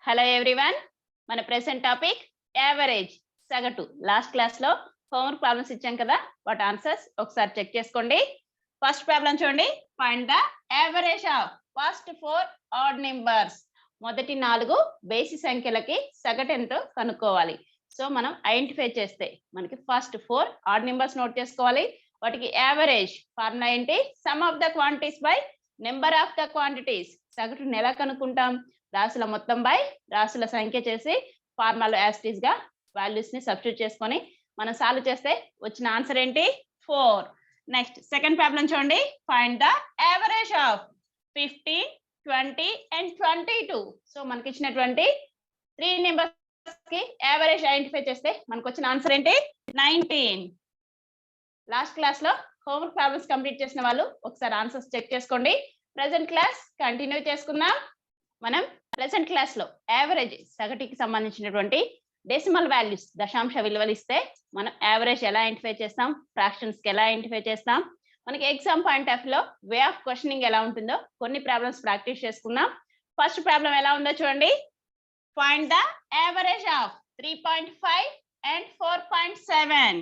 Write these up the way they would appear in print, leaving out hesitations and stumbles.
Hello everyone, మన present topic average, సగటు. Last class లో హోంవర్క్ ప్రాబ్లమ్స్ ఇచ్చాం కదా, వాటి ఆన్సర్స్ ఒకసారి చెక్ చేసుకోండి. ఫస్ట్ ప్రాబ్లం చూడండి. Find the average of first 4 odd numbers. మొదటి 4 బేసి సంఖ్యలకి సగటు ఎంతో కనుక్కోవాలి. సో మనం ఐడెంటిఫై చేస్తే మనకి ఫస్ట్ 4 ఆడ్ నెంబర్స్ నోట్ చేసుకోవాలి. వాటికి యావరేజ్ ఫార్ములా ఏంటి? Sum of the quantities by number of the quantities. సగటుని ఎలా కనుక్కుంటాం? రాసుల మొత్తం బై రాసుల సంఖ్య చేసి ఫార్ములాలో యాజ్ ఇట్ ఈస్ గా వాల్యూస్ ని సబ్స్టిట్యూట్ చేసుకొని మనం సాల్వ్ చేస్తే వచ్చిన ఆన్సర్ ఏంటి? 4. నెక్స్ట్ సెకండ్ ప్రాబ్లం చూడండి. Find the average of 15, 20 and 22. So మనకి ఇచ్చినటువంటి 3 నెంబర్స్ కి యావరేజ్ ఐడెంటిఫై చేస్తే మనకు వచ్చిన ఆన్సర్ ఏంటి? 19. లాస్ట్ క్లాస్ లో హోంవర్క్ ప్రాబ్లమ్స్ కంప్లీట్ చేసిన వాళ్ళు ఒకసారి ఆన్సర్స్ చెక్ చేసుకోండి. ప్రెసెంట్ క్లాస్ కంటిన్యూ చేసుకుందాం. మనం ప్రెసెంట్ క్లాస్ లో యావరేజ్ సగటుకి సంబంధించినటువంటి డెసిమల్ వాల్యూస్, దశాంశ విలువలు ఇస్తే మనం యావరేజ్ ఎలా ఐడెంటిఫై చేస్తాం, ఫ్రాక్షన్స్ కి ఎలా ఐడెంటిఫై చేస్తాం, మనకి ఎగ్జామ్ పాయింట్ ఆఫ్ లో వే ఆఫ్ క్వశ్చనింగ్ ఎలా ఉంటుందో కొన్ని ప్రాబ్లమ్స్ ప్రాక్టీస్ చేసుకున్నాం. ఫస్ట్ ప్రాబ్లం ఎలా ఉందో చూడండి. Find the average of 3.5 and 4.7.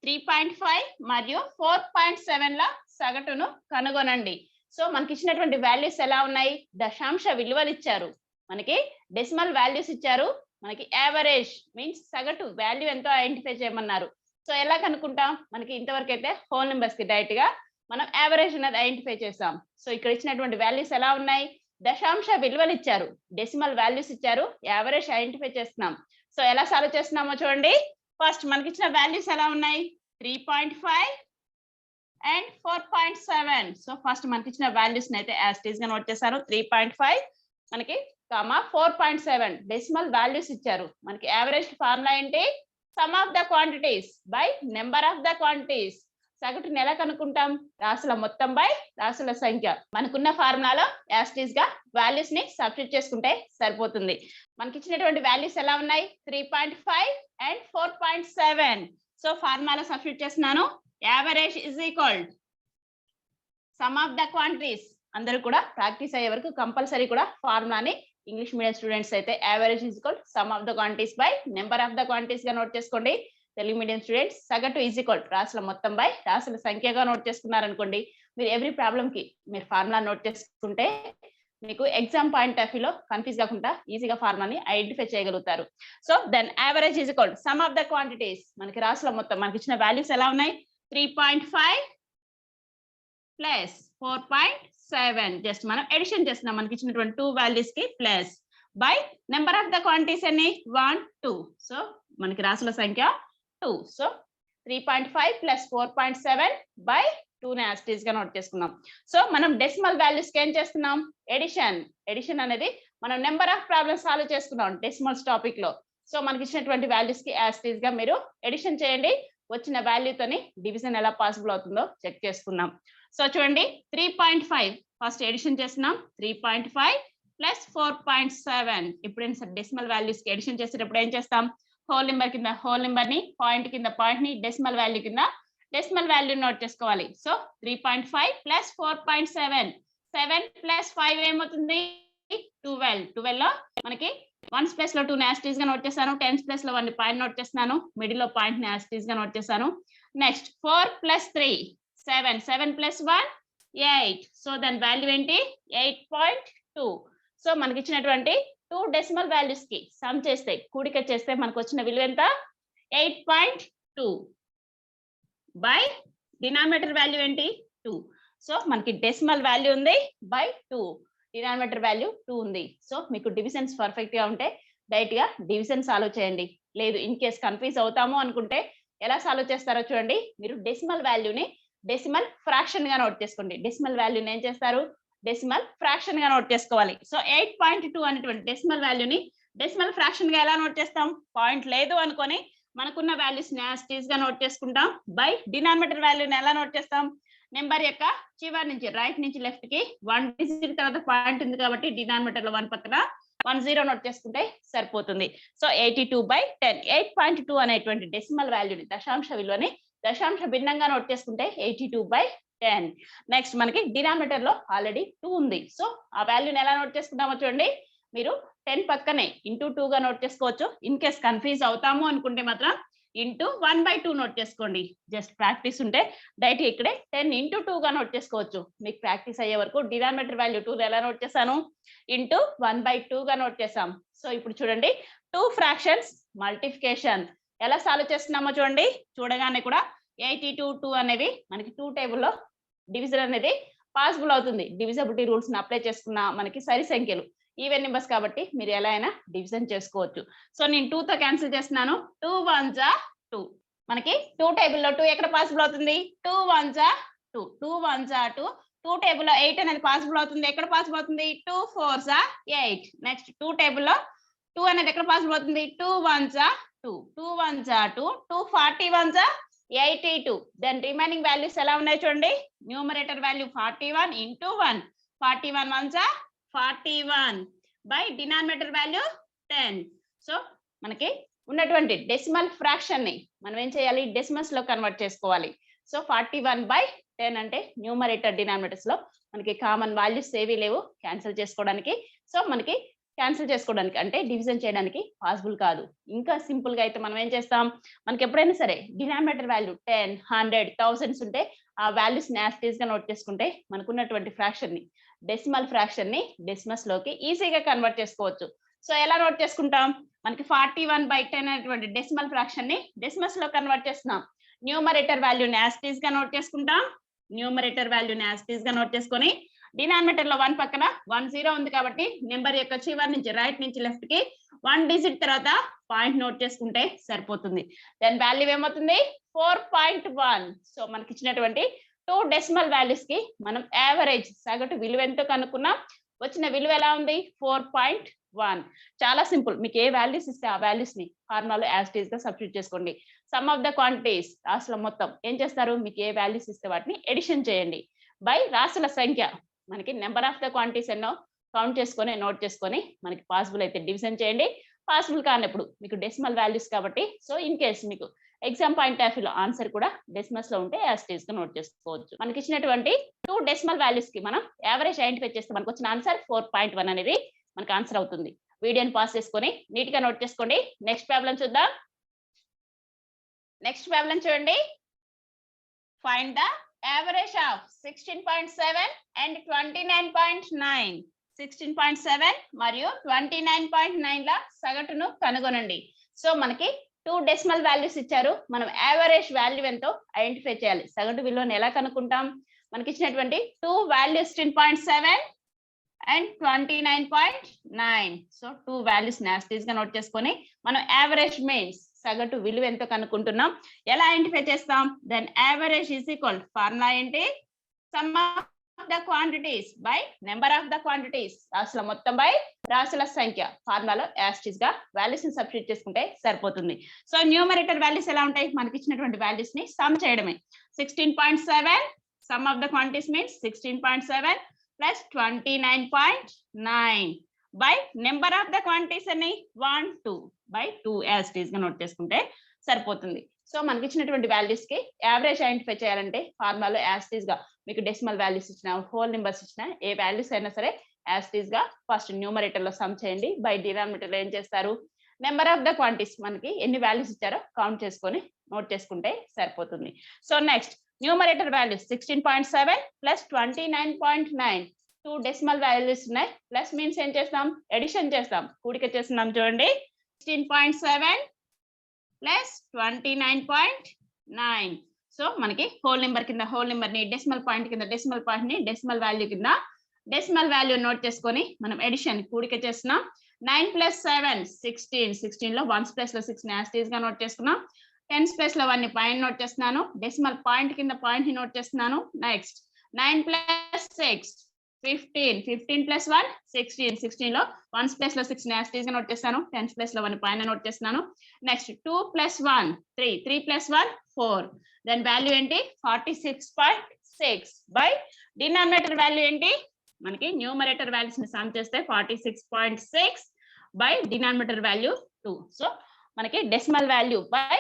3.5 మరియు 4.7 ల సగటును కనుగొనండి. సో మనకి ఇచ్చినటువంటి వాల్యూస్ ఎలా ఉన్నాయి? దశాంశ విలువలు ఇచ్చారు, మనకి డెసిమల్ వాల్యూస్ ఇచ్చారు, మనకి యావరేజ్ మీన్స్ సగటు వాల్యూ ఎంతో ఐడెంటిఫై చేయమన్నారు. సో ఎలా కనుక్కుంటాం? మనకి ఇంతవరకు అయితే హోల్ నెంబర్స్ కి డైరెక్ట్ గా మనం యావరేజ్ అనేది ఐడెంటిఫై చేసాం. సో ఇక్కడ ఇచ్చినటువంటి వాల్యూస్ ఎలా ఉన్నాయి? దశాంశ విలువలు ఇచ్చారు, డెసిమల్ వాల్యూస్ ఇచ్చారు, యావరేజ్ ఐడెంటిఫై చేస్తున్నాం. సో ఎలా సాల్వ్ చేస్తున్నామో చూడండి. ఫస్ట్ మనకి ఇచ్చిన వాల్యూస్ ఎలా ఉన్నాయి? 3.5 and 4.7. సో ఫస్ట్ మనకి ఇచ్చిన వాల్యూస్ అయితే యాజ్ ఇట్ ఈస్ గా నోట్ చేశారు. 3.5 మనకి 4.7 డెసిమల్ వాల్యూస్ ఇచ్చారు. మనకి యావరేజ్ ఫార్ములా ఏంటి? Sum of the quantities by number of the quantities. సగటుని ఎలా కనుక్కుంటాం? రాసుల మొత్తం బై రాసుల సంఖ్య. మనకున్న ఫార్ములాలో యాజ్ ఇట్ ఈస్ గా వాల్యూస్ ని సబ్స్టిట్యూట్ చేసుకుంటే సరిపోతుంది. మనకి ఇచ్చినటువంటి వాల్యూస్ ఎలా ఉన్నాయి? 3.5 and 4.7. సో ఫార్ములాలో సబ్స్టిట్యూట్ చేస్తున్నాను. Average is equal sum of the quantities. అందరూ కూడా ప్రాక్టీస్ అయ్యే వరకు కంపల్సరీ కూడా ఫార్ములాని ఇంగ్లీష్ మీడియం స్టూడెంట్స్ అయితే average is equal sum of the quantities by number of the quantities గా నోట్ చేసుకోండి. తెలుగు మీడియం స్టూడెంట్స్ సగటు ఈజ్ ఈక్వల్ రాసుల మొత్తం బై రాసుల సంఖ్యగా నోట్ చేసుకున్నారనుకోండి. మీరు ఎవ్రీ ప్రాబ్లం కి మీరు ఫార్ములా నోట్ చేసుకుంటే మీకు ఎగ్జామ్ పాయింట్ ఆఫ్ వ్యూలో కన్ఫ్యూజ్ కాకుండా ఈజీగా ఫార్ములాని ఐడెంటిఫై చేయగలుగుతారు. So then average is equal sum of the quantities. మనకి రాసుల మొత్తం మనకి ఇచ్చిన వాల్యూస్ ఎలా ఉన్నాయి? 3.5 ప్లస్ 4.7. జస్ట్ మనం ఎడిషన్ చేస్తున్నాం మనకి ఇచ్చినటువంటి 2 వాల్యూస్ కి plus by number of the quantities అన్ని 1, 2. సో మనకి రాసుల సంఖ్య 2. సో 3.5 ప్లస్ 4.7 బై 2 ని యాజ్ ఇట్ ఈస్ గా నోట్ చేసుకున్నాం. సో మనం డెసిమల్ వాల్యూస్ కి ఏం చేస్తున్నాం? ఎడిషన్ అనేది మనం నెంబర్ ఆఫ్ ప్రాబ్లమ్స్ సాల్వ్ చేసుకున్నాం డెసిమల్స్ టాపిక్ లో. సో మనకి ఇచ్చినటువంటి వాల్యూస్ కి యాజ్ ఇట్ ఈస్ గా మీరు ఎడిషన్ చేయండి. వచ్చిన వాల్యూతోని డివిజన్ ఎలా పాసిబుల్ అవుతుందో చెక్ చేసుకుందాం. సో చూడండి, 3.5 ఫస్ట్ ఎడిషన్ చేస్తున్నాం. 3.5 ప్లస్ 4.7. ఇప్పుడు డెసిమల్ వాల్యూస్ కి ఎడిషన్ చేసేటప్పుడు ఏం చేస్తాం? హోల్ నెంబర్ కింద హోల్ నెంబర్ ని, పాయింట్ కింద పాయింట్ ని, డెసిమల్ వాల్యూ కింద డెసిమల్ వాల్యూ నోట్ చేసుకోవాలి. So 3.5 plus 4.7. 7 ప్లస్ 5 ఏమవుతుంది? 12. 12 లో మనకి 1's ప్లేస్ లో 2 యాజ్ ఇట్ ఈస్ గా నోట్ చేశాను. 10's ప్లేస్ లో 1 పాయింట్ నోట్ చేస్తున్నాను. మిడిల్ లో పాయింట్ ని యాజ్ ఇట్ ఈస్ గా నోట్ చేశాను. Next 4 plus 3 7. 7 ప్లస్ 1 8. సో దాని వాల్యూ ఏంటి? 8.2. సో మనకి ఇచ్చినటువంటి 2 డెసిమల్ వాల్యూస్ కి సమ్ చేస్తే, కూడిక చేస్తే మనకు వచ్చిన విలువ ఎంత? 8.2 బై డినామినేటర్ వాల్యూ ఏంటి? 2. సో మనకి డెసిమల్ వాల్యూ ఉంది బై 2, డినామినేటర్ వాల్యూ 2 ఉంది. సో మీకు డివిజన్స్ పర్ఫెక్ట్ గా ఉంటే డైరెక్ట్ గా డివిజన్ సాల్వ్ చేయండి. లేదు ఇన్ కేస్ కన్ఫ్యూజ్ అవుతాము అనుకుంటే ఎలా సాల్వ్ చేస్తారో చూడండి. మీరు డెసిమల్ వాల్యూని డెసిమల్ ఫ్రాక్షన్ గా నోట్ చేసుకోండి. డెసిమల్ వాల్యూని ఏం చేస్తారు? డెసిమల్ ఫ్రాక్షన్ గా నోట్ చేసుకోవాలి. సో 8.2 అనేటువంటి డెసిమల్ వాల్యూని డెసిమల్ ఫ్రాక్షన్ గా ఎలా నోట్ చేస్తాం? పాయింట్ లేదు అనుకొని మనకున్న వాల్యూస్ ని యాజ్ ఇట్ ఈస్ గా నోట్ చేసుకుంటాం. బై డినామినేటర్ వాల్యూని ఎలా నోట్ చేస్తాం? నెంబర్ యొక్క చివరి నుంచి రైట్ నుంచి లెఫ్ట్ కి 1 డిజిట్ తర్వాత పాయింట్ ఉంది కాబట్టి డినామినేటర్ లో 1 పక్కన 10 నోట్ చేసుకుంటే సరిపోతుంది. సో 82/10. 8.2 అనేటువంటి డెసిమల్ వాల్యూని, దశాంశ విలువని దశాంశ భిన్నంగా నోట్ చేసుకుంటే 82/10. నెక్స్ట్ మనకి డినామినేటర్ లో ఆల్రెడీ 2 ఉంది. సో ఆ వాల్యూని ఎలా నోట్ చేసుకుంటామో చూడండి. మీరు 10 పక్కనే ఇంటూ 2 గా నోట్ చేసుకోవచ్చు. ఇన్ కేస్ కన్ఫ్యూజ్ అవుతాము అనుకుంటే మాత్రం ఇంటూ 1/2 నోట్ చేసుకోండి. జస్ట్ ప్రాక్టీస్ ఉంటే డైరెక్ట్ ఇక్కడే 10 ఇంటూ 2 గా నోట్ చేసుకోవచ్చు. మీకు ప్రాక్టీస్ అయ్యే వరకు డినామినేటర్ వాల్యూ 2 ఎలా నోట్ చేశాను, ఇంటూ 1/2 గా నోట్ చేసాం. సో ఇప్పుడు చూడండి 2 ఫ్రాక్షన్స్ మల్టిప్లికేషన్ ఎలా సాల్వ్ చేస్తున్నామో చూడండి. చూడగానే కూడా 82 అనేవి మనకి 2 టేబుల్లో డివిజన్ అనేది పాసిబుల్ అవుతుంది. డివిజబిలిటీ రూల్స్ ని అప్లై చేసుకున్న మనకి సరి సంఖ్యలు ఈవెన్ నెంబర్స్ కాబట్టి మీరు ఎలా అయినా డివిజన్ చేసుకోవచ్చు. సో నేను 2 తో క్యాన్సిల్ చేస్తున్నాను. 2 1 జా 2. మనకి 2 టేబుల్లో 2 ఎక్కడ పాసిబుల్ అవుతుంది, 2 1 జా 2, 2 1 జా 2. 2 టేబుల్లో 8 అనేది పాసిబుల్ అవుతుంది. ఎక్కడ పాసిబుల్ అవుతుంది, 2 4 జా 8. నెక్స్ట్ 2 టేబుల్లో 2 అనేది ఎక్కడ పాసిబుల్ అవుతుంది, 2 1 జా 2, 2 1 జా 2, 2 41 జా 82. దెన్ రిమైనింగ్ వాల్యూస్ ఎలా ఉన్నాయి చూడండి. న్యూమరేటర్ వాల్యూ 41 ఇంటూ 1, 41 1 జా 41 బై డినామినేటర్ వాల్యూ 10. సో మనకి ఉన్నటువంటి డెసిమల్ ఫ్రాక్షన్ ని మనం ఏం చేయాలి, డెసిమల్స్ లో కన్వర్ట్ చేసుకోవాలి. సో 41/10 అంటే న్యూమరేటర్ డినామినేటర్స్ లో మనకి కామన్ వాల్యూస్ ఏవి లేవు క్యాన్సిల్ చేసుకోవడానికి. సో మనకి క్యాన్సిల్ చేసుకోవడానికి అంటే డివిజన్ చేయడానికి పాసిబుల్ కాదు. ఇంకా సింపుల్ గా అయితే మనం ఏం చేస్తాం, మనకి ఎప్పుడైనా సరే డినామినేటర్ వాల్యూ 10 100 1000s ఉంటే ఆ వాల్యూస్ యాస్టీస్ గా నోట్ చేసుకుంటే మనకున్నటువంటి ఫ్రాక్షన్ ని డెసిమల్ ఫ్రాక్షన్ ని డెసిమల్స్ లోకి ఈజీగా కన్వర్ట్ చేసుకోవచ్చు. సో ఎలా నోట్ చేసుకుంటాం, మనకి 41/10 అనేటువంటి డెసిమల్ ఫ్రాక్షన్ ని డెసిమల్స్ లో కన్వర్ట్ చేస్తున్నాం. న్యూమరేటర్ వాల్యూని యాస్టీస్ గా నోట్ చేసుకుంటాం. న్యూమరేటర్ వాల్యూని యాస్టీస్ గా నోట్ చేసుకొని డినామినేటర్ లో 1 పక్కన 10 ఉంది కాబట్టి నెంబర్ యొక్క చివరి నుంచి రైట్ నుంచి లెఫ్ట్ కి 1 డిజిట్ తర్వాత పాయింట్ నోట్ చేసుకుంటే సరిపోతుంది. దెన్ వాల్యూ ఏమవుతుంది, 4.1. సో మనకి ఇచ్చినటువంటి 2 డెసిమల్ వాల్యూస్ కి మనం యావరేజ్ సగటు విలువ ఎంతో కనుక్కున్నాం. వచ్చిన విలువ ఎలా ఉంది, 4.1. చాలా సింపుల్. మీకు ఏ వాల్యూస్ ఇస్తే ఆ వాల్యూస్ ని ఫార్ములాలో యాజ్ ఇట్ ఈస్ గా సబ్స్టిట్యూట్ చేసుకోండి. సమ్ ఆఫ్ ద క్వాంటిటీస్ రాసుల మొత్తం ఏం చేస్తారు, మీకు ఏ వాల్యూస్ ఇస్తే వాటిని ఎడిషన్ చేయండి బై రాసుల సంఖ్య. మనకి నెంబర్ ఆఫ్ ద క్వాంటిటీస్ ఎన్నో కౌంట్ చేసుకొని నోట్ చేసుకొని మనకి పాసిబుల్ అయితే డివిజన్ చేయండి. పాసిబుల్ కానప్పుడు మీకు డెసిమల్ వాల్యూస్ కాబట్టి సో ఇన్ కేస్ మీకు ఎగ్జామ్ పాయింట్ ఆఫ్ వ్యూలో ఆన్సర్ కూడా డెసిమల్స్ లో ఉంటే యాజ్ ఇట్ ఈస్ గా నోట్ చేసుకోవచ్చు. మనకి ఇచ్చినటువంటి 2 డెసిమల్ వాల్యూస్ కి మనం యావరేజ్ ఐడెంటిఫై చేస్తే మనకు వచ్చిన ఆన్సర్ 4.1 అనేది మనకి ఆన్సర్ అవుతుంది. వీడియోని పాస్ చేసుకొని నీట్ గా నోట్ చేసుకోండి. నెక్స్ట్ ప్రాబ్లం చూద్దాం. నెక్స్ట్ ప్రాబ్లం చూడండి. Find the average of 16.7 and 29.9. 16.7 మరియు 29.9 ల సగటును కనుగొనండి. సో మనకి 2 డెసిమల్ వాల్యూస్ ఇచ్చారు. మనం యావరేజ్ వాల్యూ ఎంతో ఐడెంటిఫై చేయాలి. సగటు విలువను ఎలా కనుక్కుంటాం, మనకి ఇచ్చినటువంటి 2 వాల్యూస్ 16.7 అండ్ 29.9. సో 2 వాల్యూస్ యాస్టీస్ గా నోట్ చేసుకొని మనం యావరేజ్ మీన్స్ సగటు విలువ ఎంతో కనుక్కుంటున్నాం. ఎలా ఐడెంటిఫై చేస్తాం, then average is equal formula ఏంటి, sum of the quantities by number of the quantities. రాసుల మొత్తం బై రాసుల సంఖ్య. ఫార్ములాలో యాస్టీస్ గా వాల్యూస్ ని సబ్స్టిట్యూట్ చేసుకుంటే సరిపోతుంది. సో న్యూమరేటర్ వాల్యూస్ ఎలా ఉంటాయి, మనకి ఇచ్చినటువంటి వాల్యూస్ ని సమ్ చేయడమే. 16.7 some of the quantities means 16.7 plus 29.9 by number of the quantities అని 1 2 బై 2 యాజ్ ఇట్ ఈస్ గా నోట్ చేసుకుంటే సరిపోతుంది. సో మనకి ఇచ్చినటువంటి వాల్యూస్ కి యావరేజ్ ఐడెంటిఫై చేయాలంటే ఫార్ములాలో యాజ్ ఇట్ ఈస్ గా మీకు డెసిమల్ వాల్యూస్ ఇచ్చిన హోల్ నెంబర్స్ ఇచ్చిన ఏ వాల్యూస్ అయినా సరే యాజ్ ఇట్ ఈస్ గా ఫస్ట్ న్యూమరేటర్ లో సమ్ చేయండి. బై డినామినేటర్ లో ఏం చేస్తారు, నెంబర్ ఆఫ్ ద క్వాంటిటీస్ మనకి ఎన్ని వాల్యూస్ ఇచ్చారో కౌంట్ చేసుకొని నోట్ చేసుకుంటే సరిపోతుంది. So next numerator values 16.7 plus 29.9. 2 decimal values ఉన్నాయి. ప్లస్ మీన్స్ ఏం చేస్తాం, ఎడిషన్ చేస్తాం, కూడిక చేస్తున్నాం. చూడండి 16.7 ప్లస్ 29.9. సో మనకి హోల్ నెంబర్ కింద హోల్ నెంబర్ ని, డెసిమల్ పాయింట్ కింద డెసిమల్ పాయింట్ ని, డెసిమల్ వాల్యూ కింద డెసిమల్ వాల్యూ నోట్ చేసుకొని మనం ఎడిషన్ కూడిక చేస్తున్నాం. 9 ప్లస్ 7 16. 16 లో 1s ప్లేస్ లో 6 యాస్టీస్ గా నోట్ చేసుకున్నాం. 10s ప్లేస్ లో 1 ని పాయింట్ నోట్ చేస్తున్నాను. డెసిమల్ పాయింట్ కింద పాయింట్ ని నోట్ చేస్తున్నాను. Next 9 plus 6 15. 15 ప్లస్ 1 16. 16 లో 1s ప్లేస్ లో 6 యాస్టీస్ గా నోట్ చేస్తాను. 10s ప్లేస్ లో 1 పాయింట్ నోట్ చేస్తున్నాను. Next 2 plus 1 3. 3 plus 1 4. Then value ఏంటి, 46.6 బై డినామినేటర్ వాల్యూ ఏంటి, మనకి న్యూమరేటర్ వాల్యూస్ ని సమ్ చేస్తే 46.6 బై డినామినేటర్ వాల్యూ 2. సో మనకి decimal value by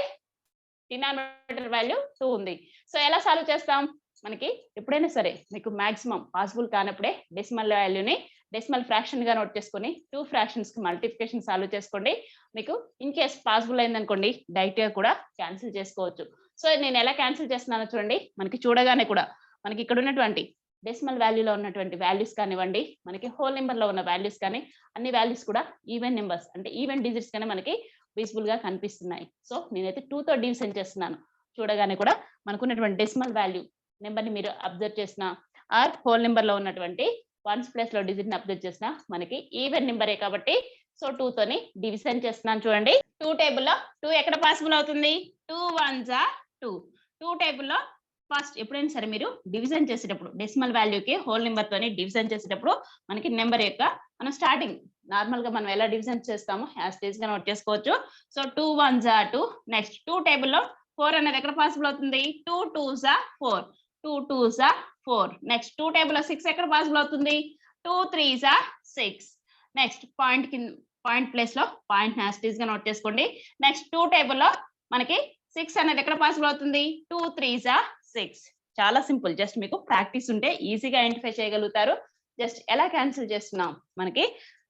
denominator value 2 ఉంది. సో ఎలా సాల్వ్ చేస్తాం, మనకి ఎప్పుడైనా సరే మీకు మాక్సిమం పాసిబుల్ కానప్పుడే డెసిమల్ వాల్యూని డెసిమల్ ఫ్రాక్షన్ గా నోట్ చేసుకొని 2 ఫ్రాక్షన్స్ కి మల్టిప్లికేషన్ సాల్వ్ చేసుకోండి. మీకు ఇన్ కేస్ పాసిబుల్ అయిందనుకోండి డైరెక్ట్ గా కూడా క్యాన్సిల్ చేసుకోవచ్చు. సో నేను ఎలా క్యాన్సిల్ చేస్తున్నానో చూడండి. మనకి చూడగానే కూడా మనకి ఇక్కడ ఉన్నటువంటి డెసిమల్ వాల్యూలో ఉన్నటువంటి వాల్యూస్ కానివ్వండి, మనకి హోల్ నెంబర్ లో ఉన్న వాల్యూస్ కానీ అన్ని వాల్యూస్ కూడా ఈవెన్ నెంబర్స్ అంటే ఈవెన్ డిజిట్స్ కానీ మనకి విజిబుల్ గా కనిపిస్తున్నాయి. సో నేనైతే 2 తో డివిజన్ చేస్తున్నాను. చూడగానే కూడా మనకున్నటువంటి డెసిమల్ వాల్యూ నెంబర్ ని మీరు అబ్జర్వ్ చేసిన ఆర్ హోల్ నెంబర్ లో ఉన్నటువంటి వన్స్ ప్లేస్ లో డిజిట్ ని అబ్జర్వ్ చేసిన మనకి ఈవెన్ నెంబరే కాబట్టి సో 2 తోని డివిజన్ చేస్తున్నాను. చూడండి 2 టేబుల్లో 2 ఎక్కడ పాసిబుల్ అవుతుంది? 2 1s are 2. 2 టేబుల్లో ఫస్ట్ ఎప్పుడైనా సరే మీరు డివిజన్ చేసేటప్పుడు డెసిమల్ వాల్యూకి హోల్ నెంబర్ తోని డివిజన్ చేసేటప్పుడు మనకి నెంబర్ యొక్క మనం స్టార్టింగ్ నార్మల్ గా మనం ఎలా డివిజన్ చేస్తామో యాజ్ టీజ్ గా నోట్ చేసుకోవచ్చు. So 2 1s are 2. నెక్స్ట్ 2 టేబుల్లో 4 అనేది ఎక్కడ పాసిబుల్ అవుతుంది? 2 2s are 4. 2 2s are 4. Next 2 టేబుల్లో 6 ఎక్కడ పాసిబుల్ అవుతుంది? 2 3s are 6. Next point place లో పాయింట్ యాజ్ టీజ్ గా నోట్ చేసుకోండి. నెక్స్ట్ 2 టేబుల్లో మనకి 6 అనేది ఎక్కడ పాసిబుల్ అవుతుంది? 2 3s are 6. చాలా సింపుల్. జస్ట్ మీకు ప్రాక్టీస్ ఉంటే ఈజీగా ఐడెంటిఫై చేయగలుగుతారు. జస్ట్ ఎలా క్యాన్సిల్ చేస్తున్నాం? మనకి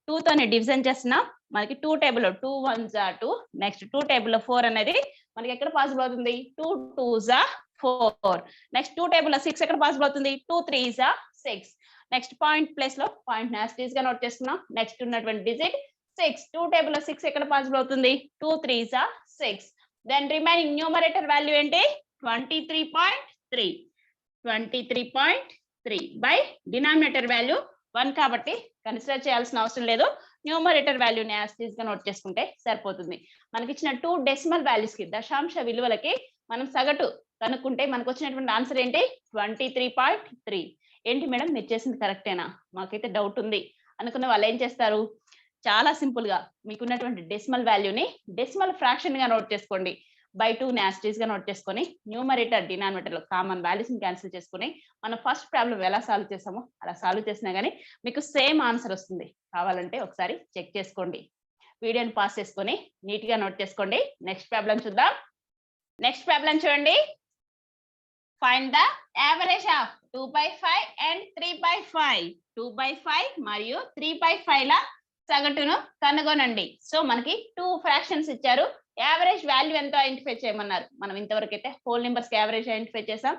2 తోనే డివిజన్ చేస్తున్నాం. మనకి 2 టేబుల్లో 2 1s are 2. నెక్స్ట్ 2 టేబుల్లో 4 అనేది మనకి ఎక్కడ పాసిబుల్ అవుతుంది? 2 2s are 4. నెక్స్ట్ 2 టేబుల్లో 6 ఎక్కడ పాసిబుల్ అవుతుంది? 2 3s are 6. Next point place లో పాయింట్ యాజ్ గా నోట్ చేసుకున్నాం. నెక్స్ట్ ఉన్నటువంటి డిజిట్ 6. 2 టేబుల్లో 6 ఎక్కడ పాసిబుల్ అవుతుంది? 2 3s are 6. Then remaining numerator value ఏంటి? 23.3. 23.3 బై డినామినేటర్ వాల్యూ 1 కాబట్టి కన్సిడర్ చేయాల్సిన అవసరం లేదు. న్యూమరేటర్ వాల్యూని యాజ్ టీజ్ గా నోట్ చేసుకుంటే సరిపోతుంది. మనకి ఇచ్చిన 2 డెసిమల్ వాల్యూస్ కి దశాంశ విలువలకి మనం సగటు కనుక్కుంటే మనకు వచ్చినటువంటి ఆన్సర్ ఏంటి? 23.3. ఏంటి మేడం మీరు చేసింది కరెక్టేనా? మాకైతే డౌట్ ఉంది అనుకున్న వాళ్ళు ఏం చేస్తారు? చాలా సింపుల్ గా మీకున్నటువంటి డెసిమల్ వాల్యూని డెసిమల్ ఫ్రాక్షన్ గా నోట్ చేసుకోండి. బై 2 ని యాజ్ టీజ్ గా నోట్ చేసుకొని న్యూమరేటర్ డినామినేటర్ లో కామన్ వాల్యూస్ ని క్యాన్సిల్ చేసుకొని మనం ఫస్ట్ ప్రాబ్లం ఎలా సాల్వ్ చేసామో అలా సాల్వ్ చేసినా గానీ మీకు సేమ్ ఆన్సర్ వస్తుంది. కావాలంటే ఒకసారి చెక్ చేసుకోండి. వీడియోని పాస్ చేసుకొని నీట్ గా నోట్ చేసుకోండి. నెక్స్ట్ ప్రాబ్లం చూద్దాం. నెక్స్ట్ ప్రాబ్లం చూడండి. Find the average of 2/5 and 3/5. 2/5 మరియు 3/5 ల సగటును కనుగొనండి. సో మనకి 2 ఫ్రాక్షన్స్ ఇచ్చారు. యావరేజ్ వాల్యూ ఎంతో ఐడెంటిఫై చేయమన్నారు. మనం ఇంతవరకు అయితే హోల్ నెంబర్స్ కి యావరేజ్ ఐడెంటిఫై చేసాం.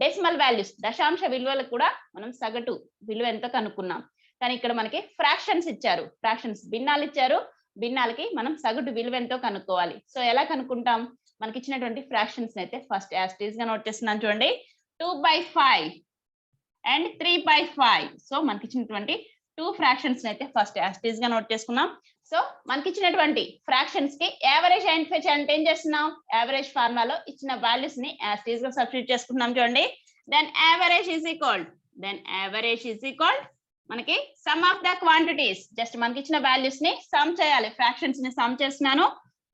డెసిమల్ వాల్యూస్ దశాంశ విలువలకు కూడా మనం సగటు విలువ ఎంతో కనుక్కున్నాం. కానీ ఇక్కడ మనకి ఫ్రాక్షన్స్ ఇచ్చారు. ఫ్రాక్షన్స్ భిన్నాలు ఇచ్చారు. భిన్నాలకి మనం సగటు విలువ ఎంతో కనుక్కోవాలి. సో ఎలా కనుక్కుంటాం? మనకి ఇచ్చినటువంటి ఫ్రాక్షన్స్ అయితే ఫస్ట్ యాజ్ టీజ్ గా నోట్ చేస్తున్నాను. చూడండి 2/5 అండ్ 3/5. సో మనకి ఇచ్చినటువంటి 2 ఫ్రాక్షన్స్ అయితే ఫస్ట్ యాజ్ టీజ్ గా నోట్ చేసుకున్నాం. సో మనకి ఇచ్చినటువంటి ఫ్రాక్షన్స్ కి యావరేజ్ ఐడెంటిఫై చేయాలంటే ఏం చేస్తున్నాం? యావరేజ్ ఫార్ములాలో ఇచ్చిన వాల్యూస్ ని యాజ్ టీజ్ గా సబ్స్టిట్యూట్ చేసుకుంటున్నాం. చూడండి దెన్ యావరేజ్ ఈజ్ ఈక్వల్ మనకి some of the quantities. Just మనకి ఇచ్చిన వాల్యూస్ ని సమ్ చేయాలి. ఫ్రాక్షన్స్ ని సమ్ చేస్తున్నాను.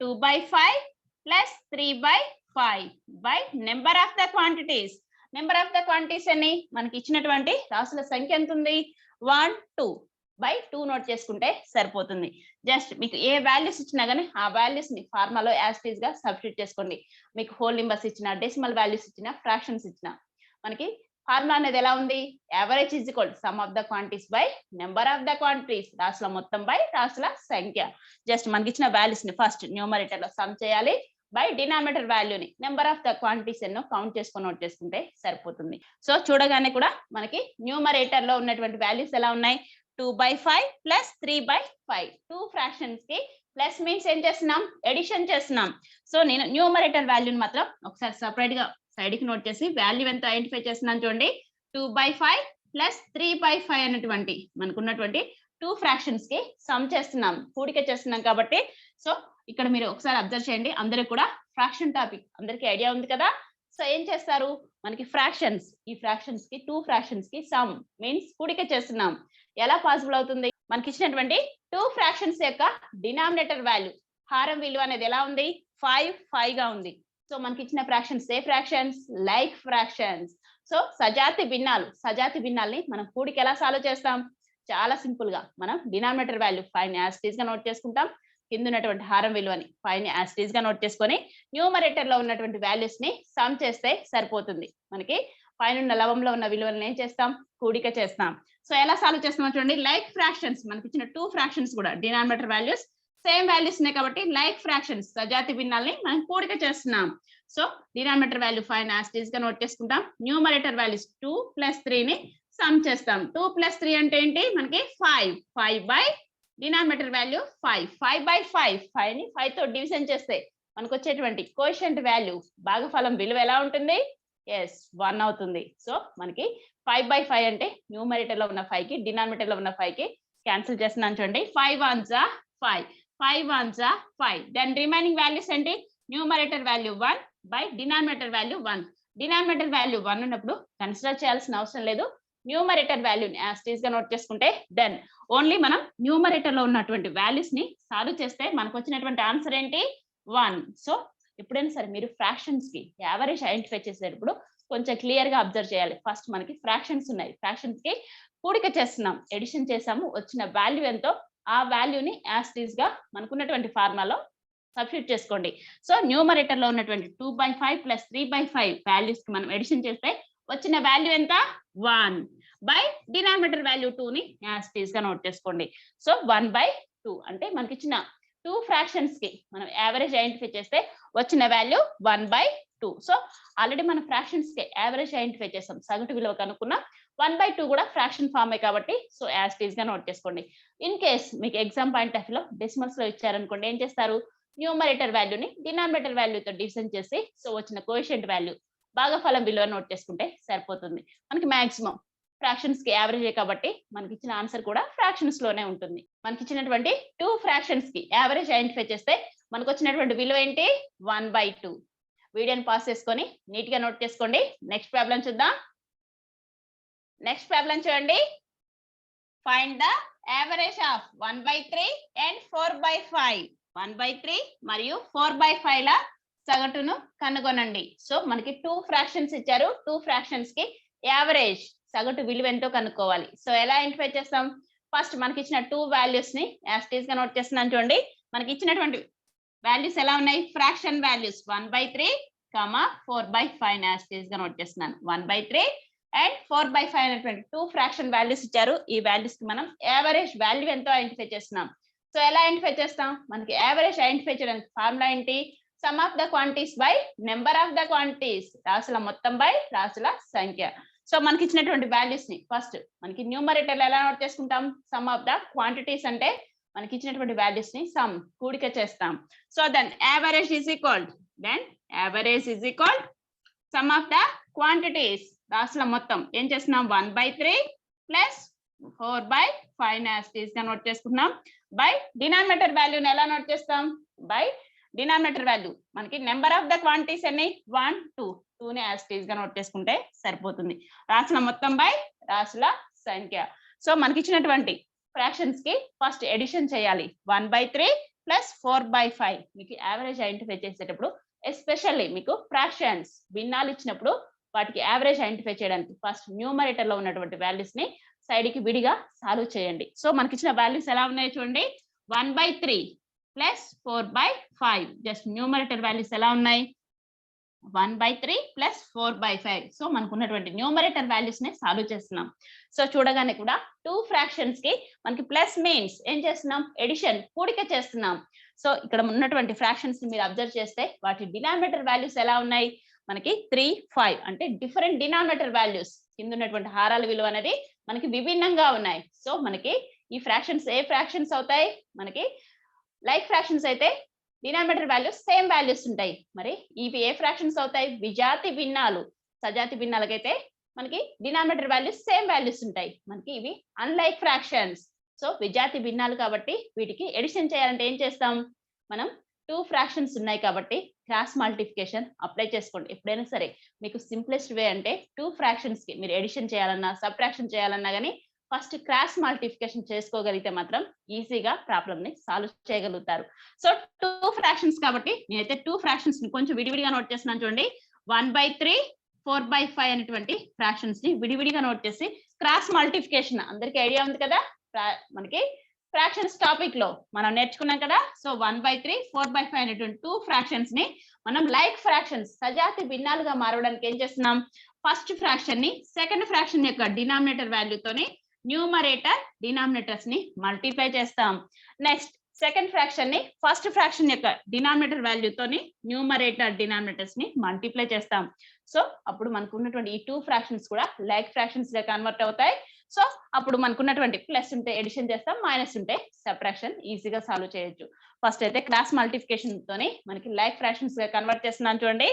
2/5 plus 3/5 by number of the quantities. Number of the quantities అని మనకి ఇచ్చినటువంటి రాసుల సంఖ్య ఎంత ఉంది? 1 2 బై 2 నోట్ చేసుకుంటే సరిపోతుంది. జస్ట్ మీకు ఏ వాల్యూస్ ఇచ్చినా గానీ ఆ వాల్యూస్ ని ఫార్ములాలో యాజ్ టీజ్ గా సబ్స్టిట్యూట్ చేసుకోండి. మీకు హోల్ నెంబర్స్ ఇచ్చిన, డెసిమల్ వాల్యూస్ ఇచ్చిన, ఫ్రాక్షన్స్ ఇచ్చిన మనకి ఫార్ములా అనేది ఎలా ఉంది? Average is equal sum of the quantities by number of the quantities. రాసుల మొత్తం బై రాసుల సంఖ్య. జస్ట్ మనకి ఇచ్చిన వాల్యూస్ ని ఫస్ట్ న్యూమరేటర్ లో సమ్ చేయాలి. బై డినామినేటర్ వాల్యూని నెంబర్ ఆఫ్ ద క్వాంటిటీస్ ఎన్నో కౌంట్ చేసుకొని నోట్ చేసుకుంటే సరిపోతుంది. సో చూడగానే కూడా మనకి న్యూమరేటర్ లో ఉన్నటువంటి వాల్యూస్ ఎలా ఉన్నాయి? 2/5 ప్లస్ 3/5. 2 ఫ్రాక్షన్స్ కి ప్లస్ మీన్స్ ఏం చేస్తున్నాం? ఎడిషన్ చేస్తున్నాం. సో నేను న్యూమరేటర్ వాల్యూని మాత్రం ఒకసారి సపరేట్ గా సైడ్ కి నోట్ చేసి వాల్యూ ఎంత ఐడెంటిఫై చేస్తున్నాను. చూడండి 2/5 ప్లస్ 3/5 అనేటువంటి మనకున్నటువంటి 2 ఫ్రాక్షన్స్ కి సమ్ చేస్తున్నాం, కూడిక చేస్తున్నాం కాబట్టి. సో ఇక్కడ మీరు ఒకసారి అబ్జర్వ్ చేయండి. అందరూ కూడా ఫ్రాక్షన్ టాపిక్ అందరికి ఐడియా ఉంది కదా. సో ఏం చేస్తారు? మనకి ఫ్రాక్షన్స్, ఈ ఫ్రాక్షన్స్ కి 2 ఫ్రాక్షన్స్ కి సమ్ మీన్స్ కూడిక చేస్తున్నాం. ఎలా పాసిబుల్ అవుతుంది? మనకి ఇచ్చినటువంటి 2 ఫ్రాక్షన్స్ యొక్క డినామినేటర్ వాల్యూ హారం విలువ అనేది ఎలా ఉంది? 5 గా ఉంది. సో మనకి ఇచ్చిన ఫ్రాక్షన్స్ ఏ ఫ్రాక్షన్స్? Like fractions. సో సజాతి భిన్నాల్ని మనం కూడికి ఎలా సాల్వ్ చేస్తాం? చాలా సింపుల్ గా మనం డినామినేటర్ వాల్యూ 5 ని యాజ్ టీజ్ గా నోట్ చేసుకుంటాం. కింద ఉన్నటువంటి హారం విలువని 5 ని యాజ్ టీజ్ గా నోట్ చేసుకొని న్యూమరేటర్ లో ఉన్నటువంటి వాల్యూస్ ని సమ్ చేస్తే సరిపోతుంది. మనకి పైన లవంలో ఉన్న విలువలను ఏం చేస్తాం, కూడిక చేస్తాం. సో ఎలా సాల్వ్ చేస్తున్నాం చూడండి. లైక్ ఫ్రాక్షన్స్, మనకి ఇచ్చిన 2 ఫ్రాక్షన్స్ కూడా డినామినేటర్ వాల్యూస్ సేమ్ వాల్యూస్ ఉన్నాయి కాబట్టి లైక్ ఫ్రాక్షన్స్ సజాతి భిన్నాల్ని మనం కూడిక చేస్తున్నాం. So denominator value 5 as it is గా నోట్ చేసుకుంటాం. న్యూమరేటర్ వాల్యూస్ 2 + 3 ని సమ్ చేస్తాం. 2 + 3 అంటే ఏంటి, మనకి 5. 5 బై డినామినేటర్ వాల్యూ 5. 5 బై 5, 5 ని 5 తో డివిజన్ చేస్తే మనకు వచ్చేటువంటి కోఎఫిషియంట్ వాల్యూ భాగఫలం విలువ ఎలా ఉంటుంది, 1 అవుతుంది. సో మనకి 5 బై 5 అంటే న్యూమరేటర్ లో ఉన్న 5 కి డినామినేటర్ లో ఉన్న 5 కి క్యాన్సిల్ చేస్తున్నాను చూడండి. 5 1s are 5, 5 1s are 5. Then remaining values ఏంటి, numerator value 1 by denominator value 1. Denominator value 1 ఉన్నప్పుడు కన్సిడర్ చేయాల్సిన అవసరం లేదు. న్యూమరేటర్ వాల్యూని యాజ్ ఇట్ ఈస్ గా నోట్ చేసుకుంటే దెన్ ఓన్లీ మనం న్యూమరేటర్ లో ఉన్నటువంటి వాల్యూస్ ని సాల్వ్ చేస్తే మనకు వచ్చినటువంటి ఆన్సర్ ఏంటి, 1. సో ఎప్పుడైనా సరే మీరు ఫ్రాక్షన్స్ కి యావరేజ్ ఐడెంటిఫై చేసేటప్పుడు కొంచెం క్లియర్ గా అబ్జర్వ్ చేయాలి. ఫస్ట్ మనకి ఫ్రాక్షన్స్ ఉన్నాయి, ఫ్రాక్షన్స్ కి కూడిక చేస్తున్నాం, ఎడిషన్ చేసాము, వచ్చిన వాల్యూ ఎంతో ఆ వాల్యూని యాజ్ ఇట్ ఈస్ గా మనకున్నటువంటి ఫార్ములాలో సబ్స్టిట్యూట్ చేసుకోండి. సో న్యూమరేటర్ లో ఉన్నటువంటి 2/5 + 3/5 వాల్యూస్ కి మనం ఎడిషన్ చేస్తే వచ్చిన వాల్యూ ఎంత, 1 బై డినామినేటర్ వాల్యూ 2 ని యాజ్ ఇట్ ఈస్ గా నోట్ చేసుకోండి. సో 1/2 అంటే మనకి ఇచ్చిన 2 ఫ్రాక్షన్స్ కి మనం యావరేజ్ ఐడెంటిఫై చేస్తే వచ్చిన వాల్యూ 1/2. సో ఆల్రెడీ మనం ఫ్రాక్షన్స్ కి యావరేజ్ ఐడెంటిఫై చేసాం, సగటు విలువ కనుక్కున్నాం. 1/2 కూడా ఫ్రాక్షన్ ఫార్మే కాబట్టి సో యాజ్ ఇట్ ఈస్ గా నోట్ చేసుకోండి. ఇన్ కేస్ మీకు ఎగ్జామ్ పాయింట్ ఆఫ్ లో డెసిమల్స్ లో ఇచ్చారనుకోండి, ఏం చేస్తారు, న్యూమరేటర్ వాల్యూని డినామినేటర్ వాల్యూతో డివిజన్ చేసి సో వచ్చిన కోఎఫిషియంట్ వాల్యూ భాగఫలం విలువ నోట్ చేసుకుంటే సరిపోతుంది. మనకి మాక్సిమం ఫ్రాక్షన్స్ కి యావరేజ్ కాబట్టి మనకి ఇచ్చిన ఆన్సర్ కూడా ఫ్రాక్షన్స్ లోనే ఉంటుంది. మనకి ఇచ్చినటువంటి 2 ఫ్రాక్షన్స్ కి యావరేజ్ ఐడెంటిఫై చేస్తే మనకు వచ్చినటువంటి విలువ ఏంటి, 1/2. వీడియోని పాస్ చేసుకొని నీట్ గా నోట్ చేసుకోండి. నెక్స్ట్ ప్రాబ్లం చూద్దాం. నెక్స్ట్ ప్రాబ్లం చూడండి. Find the average of 1/3 and 4/5. 1/3 మరియు 4/5 ల సగటును కనుగొనండి. సో మనకి 2 ఫ్రాక్షన్స్ ఇచ్చారు, 2 ఫ్రాక్షన్స్ కి యావరేజ్ సగటు విలువ ఎంతో కనుక్కోవాలి. సో ఎలా ఐడెంటిఫై చేస్తాం, ఫస్ట్ మనకి ఇచ్చిన 2 వాల్యూస్ ని యాజ్ ఇట్ ఈస్ గా నోట్ చేస్తున్నాను చూడండి. మనకి ఇచ్చినటువంటి వాల్యూస్ ఎలా ఉన్నాయి, fraction values 1/3, 4/5 as it is గా నోట్ చేస్తున్నాను. 1/3 అండ్ 4/5 అనేటువంటి 2 ఫ్రాక్షన్ వాల్యూస్ ఇచ్చారు. ఈ వాల్యూస్ కి మనం యావరేజ్ వాల్యూ ఎంతో ఐడెంటిఫై చేస్తున్నాం. సో ఎలా ఐడెంటిఫై చేస్తాం, మనకి యావరేజ్ ఐడెంటిఫై చేయడానికి ఫార్ములా ఏంటి, sum of the quantities by number of the quantities, రాసుల మొత్తం బై రాసుల సంఖ్య. సో మనకి ఇచ్చినటువంటి వాల్యూస్ ని ఫస్ట్ మనకి న్యూమరేటర్ ఎలా నోట్ చేసుకుంటాం, సమ్ ఆఫ్ ద క్వాంటిటీస్ అంటే మనకి ఇచ్చినటువంటి వాల్యూస్ ని సమ్ కూడిక చేస్తాం. So then average is equal sum of the quantities, రాసుల మొత్తం ఏం చేస్తున్నాం, 1/3 + 4/5 యాజ్ ఇట్ ఈస్ గా నోట్ చేసుకుంటున్నాం. బై డినామినేటర్ వాల్యూని ఎలా నోట్ చేస్తాం, బై డినామినేటర్ వాల్యూ మనకి నెంబర్ ఆఫ్ ద క్వాంటిటీస్ ఎన్ని, 1 2 2ని యాజ్ ఇట్ ఈస్ గా నోట్ చేసుకుంటే సరిపోతుంది. రాసుల మొత్తం బై రాసుల సంఖ్య. సో మనకి ఇచ్చినటువంటి ఫ్రాక్షన్స్ కి ఫస్ట్ ఎడిషన్ చేయాలి. 1/3 + 4/5 మీకు యావరేజ్ ఐడెంటిఫై చేసేటప్పుడు ఎస్పెషల్లీ మీకు ఫ్రాక్షన్స్ భిన్నాలు ఇచ్చినప్పుడు వాటికి యావరేజ్ ఐడెంటిఫై చేయడానికి ఫస్ట్ న్యూమరేటర్ లో ఉన్నటువంటి వాల్యూస్ ని సైడ్ కి విడిగా సాల్వ్ చేయండి. సో మనకి ఇచ్చిన వాల్యూస్ ఎలా ఉన్నాయో చూడండి. 1/3 + 4/5 జస్ట్ న్యూమరేటర్ వాల్యూస్ ఎలా ఉన్నాయి, 1/3 + 4/5. సో మనకు ఉన్నటువంటి న్యూమరేటర్ వాల్యూస్ ని సాల్వ్ చేస్తున్నాం. సో చూడగానే కూడా 2 ఫ్రాక్షన్స్ కి మనకి ప్లస్ మీన్స్ ఏం చేస్తున్నాం, ఎడిషన్ కూడిక చేస్తున్నాం. సో ఇక్కడ ఉన్నటువంటి ఫ్రాక్షన్స్ ని మీరు అబ్జర్వ్ చేస్తే వాటి డినామినేటర్ వాల్యూస్ ఎలా ఉన్నాయి, మనకి 3 5 అంటే డిఫరెంట్ డినామినేటర్ వాల్యూస్. కింద ఉన్నటువంటి హారాల విలువ అనేది మనకి విభిన్నంగా ఉన్నాయి. సో మనకి ఈ ఫ్రాక్షన్స్ ఏ ఫ్రాక్షన్స్ అవుతాయి, మనకి లైక్ ఫ్రాక్షన్స్ అయితే డినామినేటర్ వాల్యూస్ సేమ్ వాల్యూస్ ఉంటాయి. మరి ఇవి ఏ ఫ్రాక్షన్స్ అవుతాయి, విజాతి భిన్నాలు. సజాతి భిన్నాలకైతే మనకి డినామినేటర్ వాల్యూస్ సేమ్ వాల్యూస్ ఉంటాయి. మనకి ఇవి అన్లైక్ ఫ్రాక్షన్స్. సో విజాతి భిన్నాలు కాబట్టి వీటికి ఎడిషన్ చేయాలంటే ఏం చేస్తాం, మనం 2 ఫ్రాక్షన్స్ ఉన్నాయి కాబట్టి క్రాస్ మల్టిప్లికేషన్ అప్లై చేసుకోండి. ఎప్పుడైనా సరే మీకు సింప్లెస్ట్ వే అంటే 2 ఫ్రాక్షన్స్ కి మీరు ఎడిషన్ చేయాలన్నా సబ్ట్రాక్షన్ చేయాలన్నా కానీ ఫస్ట్ క్రాస్ మల్టిప్లికేషన్ చేసుకోగలిగితే మాత్రం ఈజీగా ప్రాబ్లమ్ ని సాల్వ్ చేయగలుగుతారు. సో 2 ఫ్రాక్షన్స్ కాబట్టి నేనైతే 2 ఫ్రాక్షన్స్ ని కొంచెం విడివిడిగా నోట్ చేస్తున్నాను చూడండి. 1/3 4/5 అనేటువంటి ఫ్రాక్షన్స్ ని విడివిడిగా నోట్ చేసి క్రాస్ మల్టిప్లికేషన్ అందరికి ఐడియా ఉంది కదా, మనకి ఫ్రాక్షన్స్ టాపిక్ లో మనం నేర్చుకున్నాం కదా. సో 1/3 4/5 అనేటువంటి 2 ఫ్రాక్షన్స్ ని మనం లైక్ ఫ్రాక్షన్స్ సజాతి భిన్నాలుగా మారడానికి ఏం చేస్తున్నాం, ఫస్ట్ ఫ్రాక్షన్ ని సెకండ్ ఫ్రాక్షన్ యొక్క డినామినేటర్ వాల్యూతోని న్యూమరేటర్ డినామినేటర్స్ ని మల్టిప్లై చేస్తాం. నెక్స్ట్ సెకండ్ ఫ్రాక్షన్ ని ఫస్ట్ ఫ్రాక్షన్ యొక్క డినామినేటర్ వాల్యూతోని న్యూమరేటర్ డినామినేటర్స్ ని మల్టిప్లై చేస్తాం. సో అప్పుడు మనకు ఉన్నటువంటి ఈ 2 ఫ్రాక్షన్స్ కూడా లైక్ ఫ్రాక్షన్స్ గా కన్వర్ట్ అవుతాయి. సో అప్పుడు మనకున్నటువంటి ప్లస్ ఉంటే ఎడిషన్ చేస్తాం, మైనస్ ఉంటే సబ్ట్రాక్షన్ ఈజీగా సాల్వ్ చేయొచ్చు. ఫస్ట్ అయితే క్రాస్ మల్టిప్లికేషన్ తోని మనకి లైక్ ఫ్రాక్షన్స్ గా కన్వర్ట్ చేస్తున్నాను చూడండి.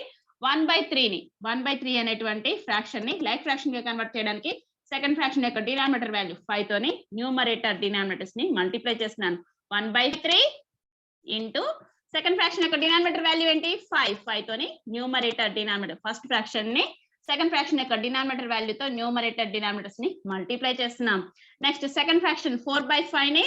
1/3 ని 1/3 అనేటువంటి ఫ్రాక్షన్ ని లైక్ ఫ్రాక్షన్ గా కన్వర్ట్ చేయడానికి సెకండ్ ఫ్రాక్షన్ యొక్క డినామినేటర్ వాల్యూ 5 తోని న్యూమరేటర్ డినామినేటర్స్ ని మల్టిప్లై చేస్తున్నాను. 1/3 ఇంటూ సెకండ్ ఫ్రాక్షన్ యొక్క డినామినేటర్ వాల్యూ ఏంటి 5 తోని న్యూమరేటర్ డినామినేటర్ ఫస్ట్ ఫ్రాక్షన్ ని సెకండ్ ఫ్రాక్షన్ యొక్క డినామినేటర్ వాల్యూతో న్యూమరేటర్ డినామినేటర్స్ ని మల్టిప్లై చేస్తున్నాం. నెక్స్ట్ సెకండ్ ఫ్రాక్షన్ 4/5 ని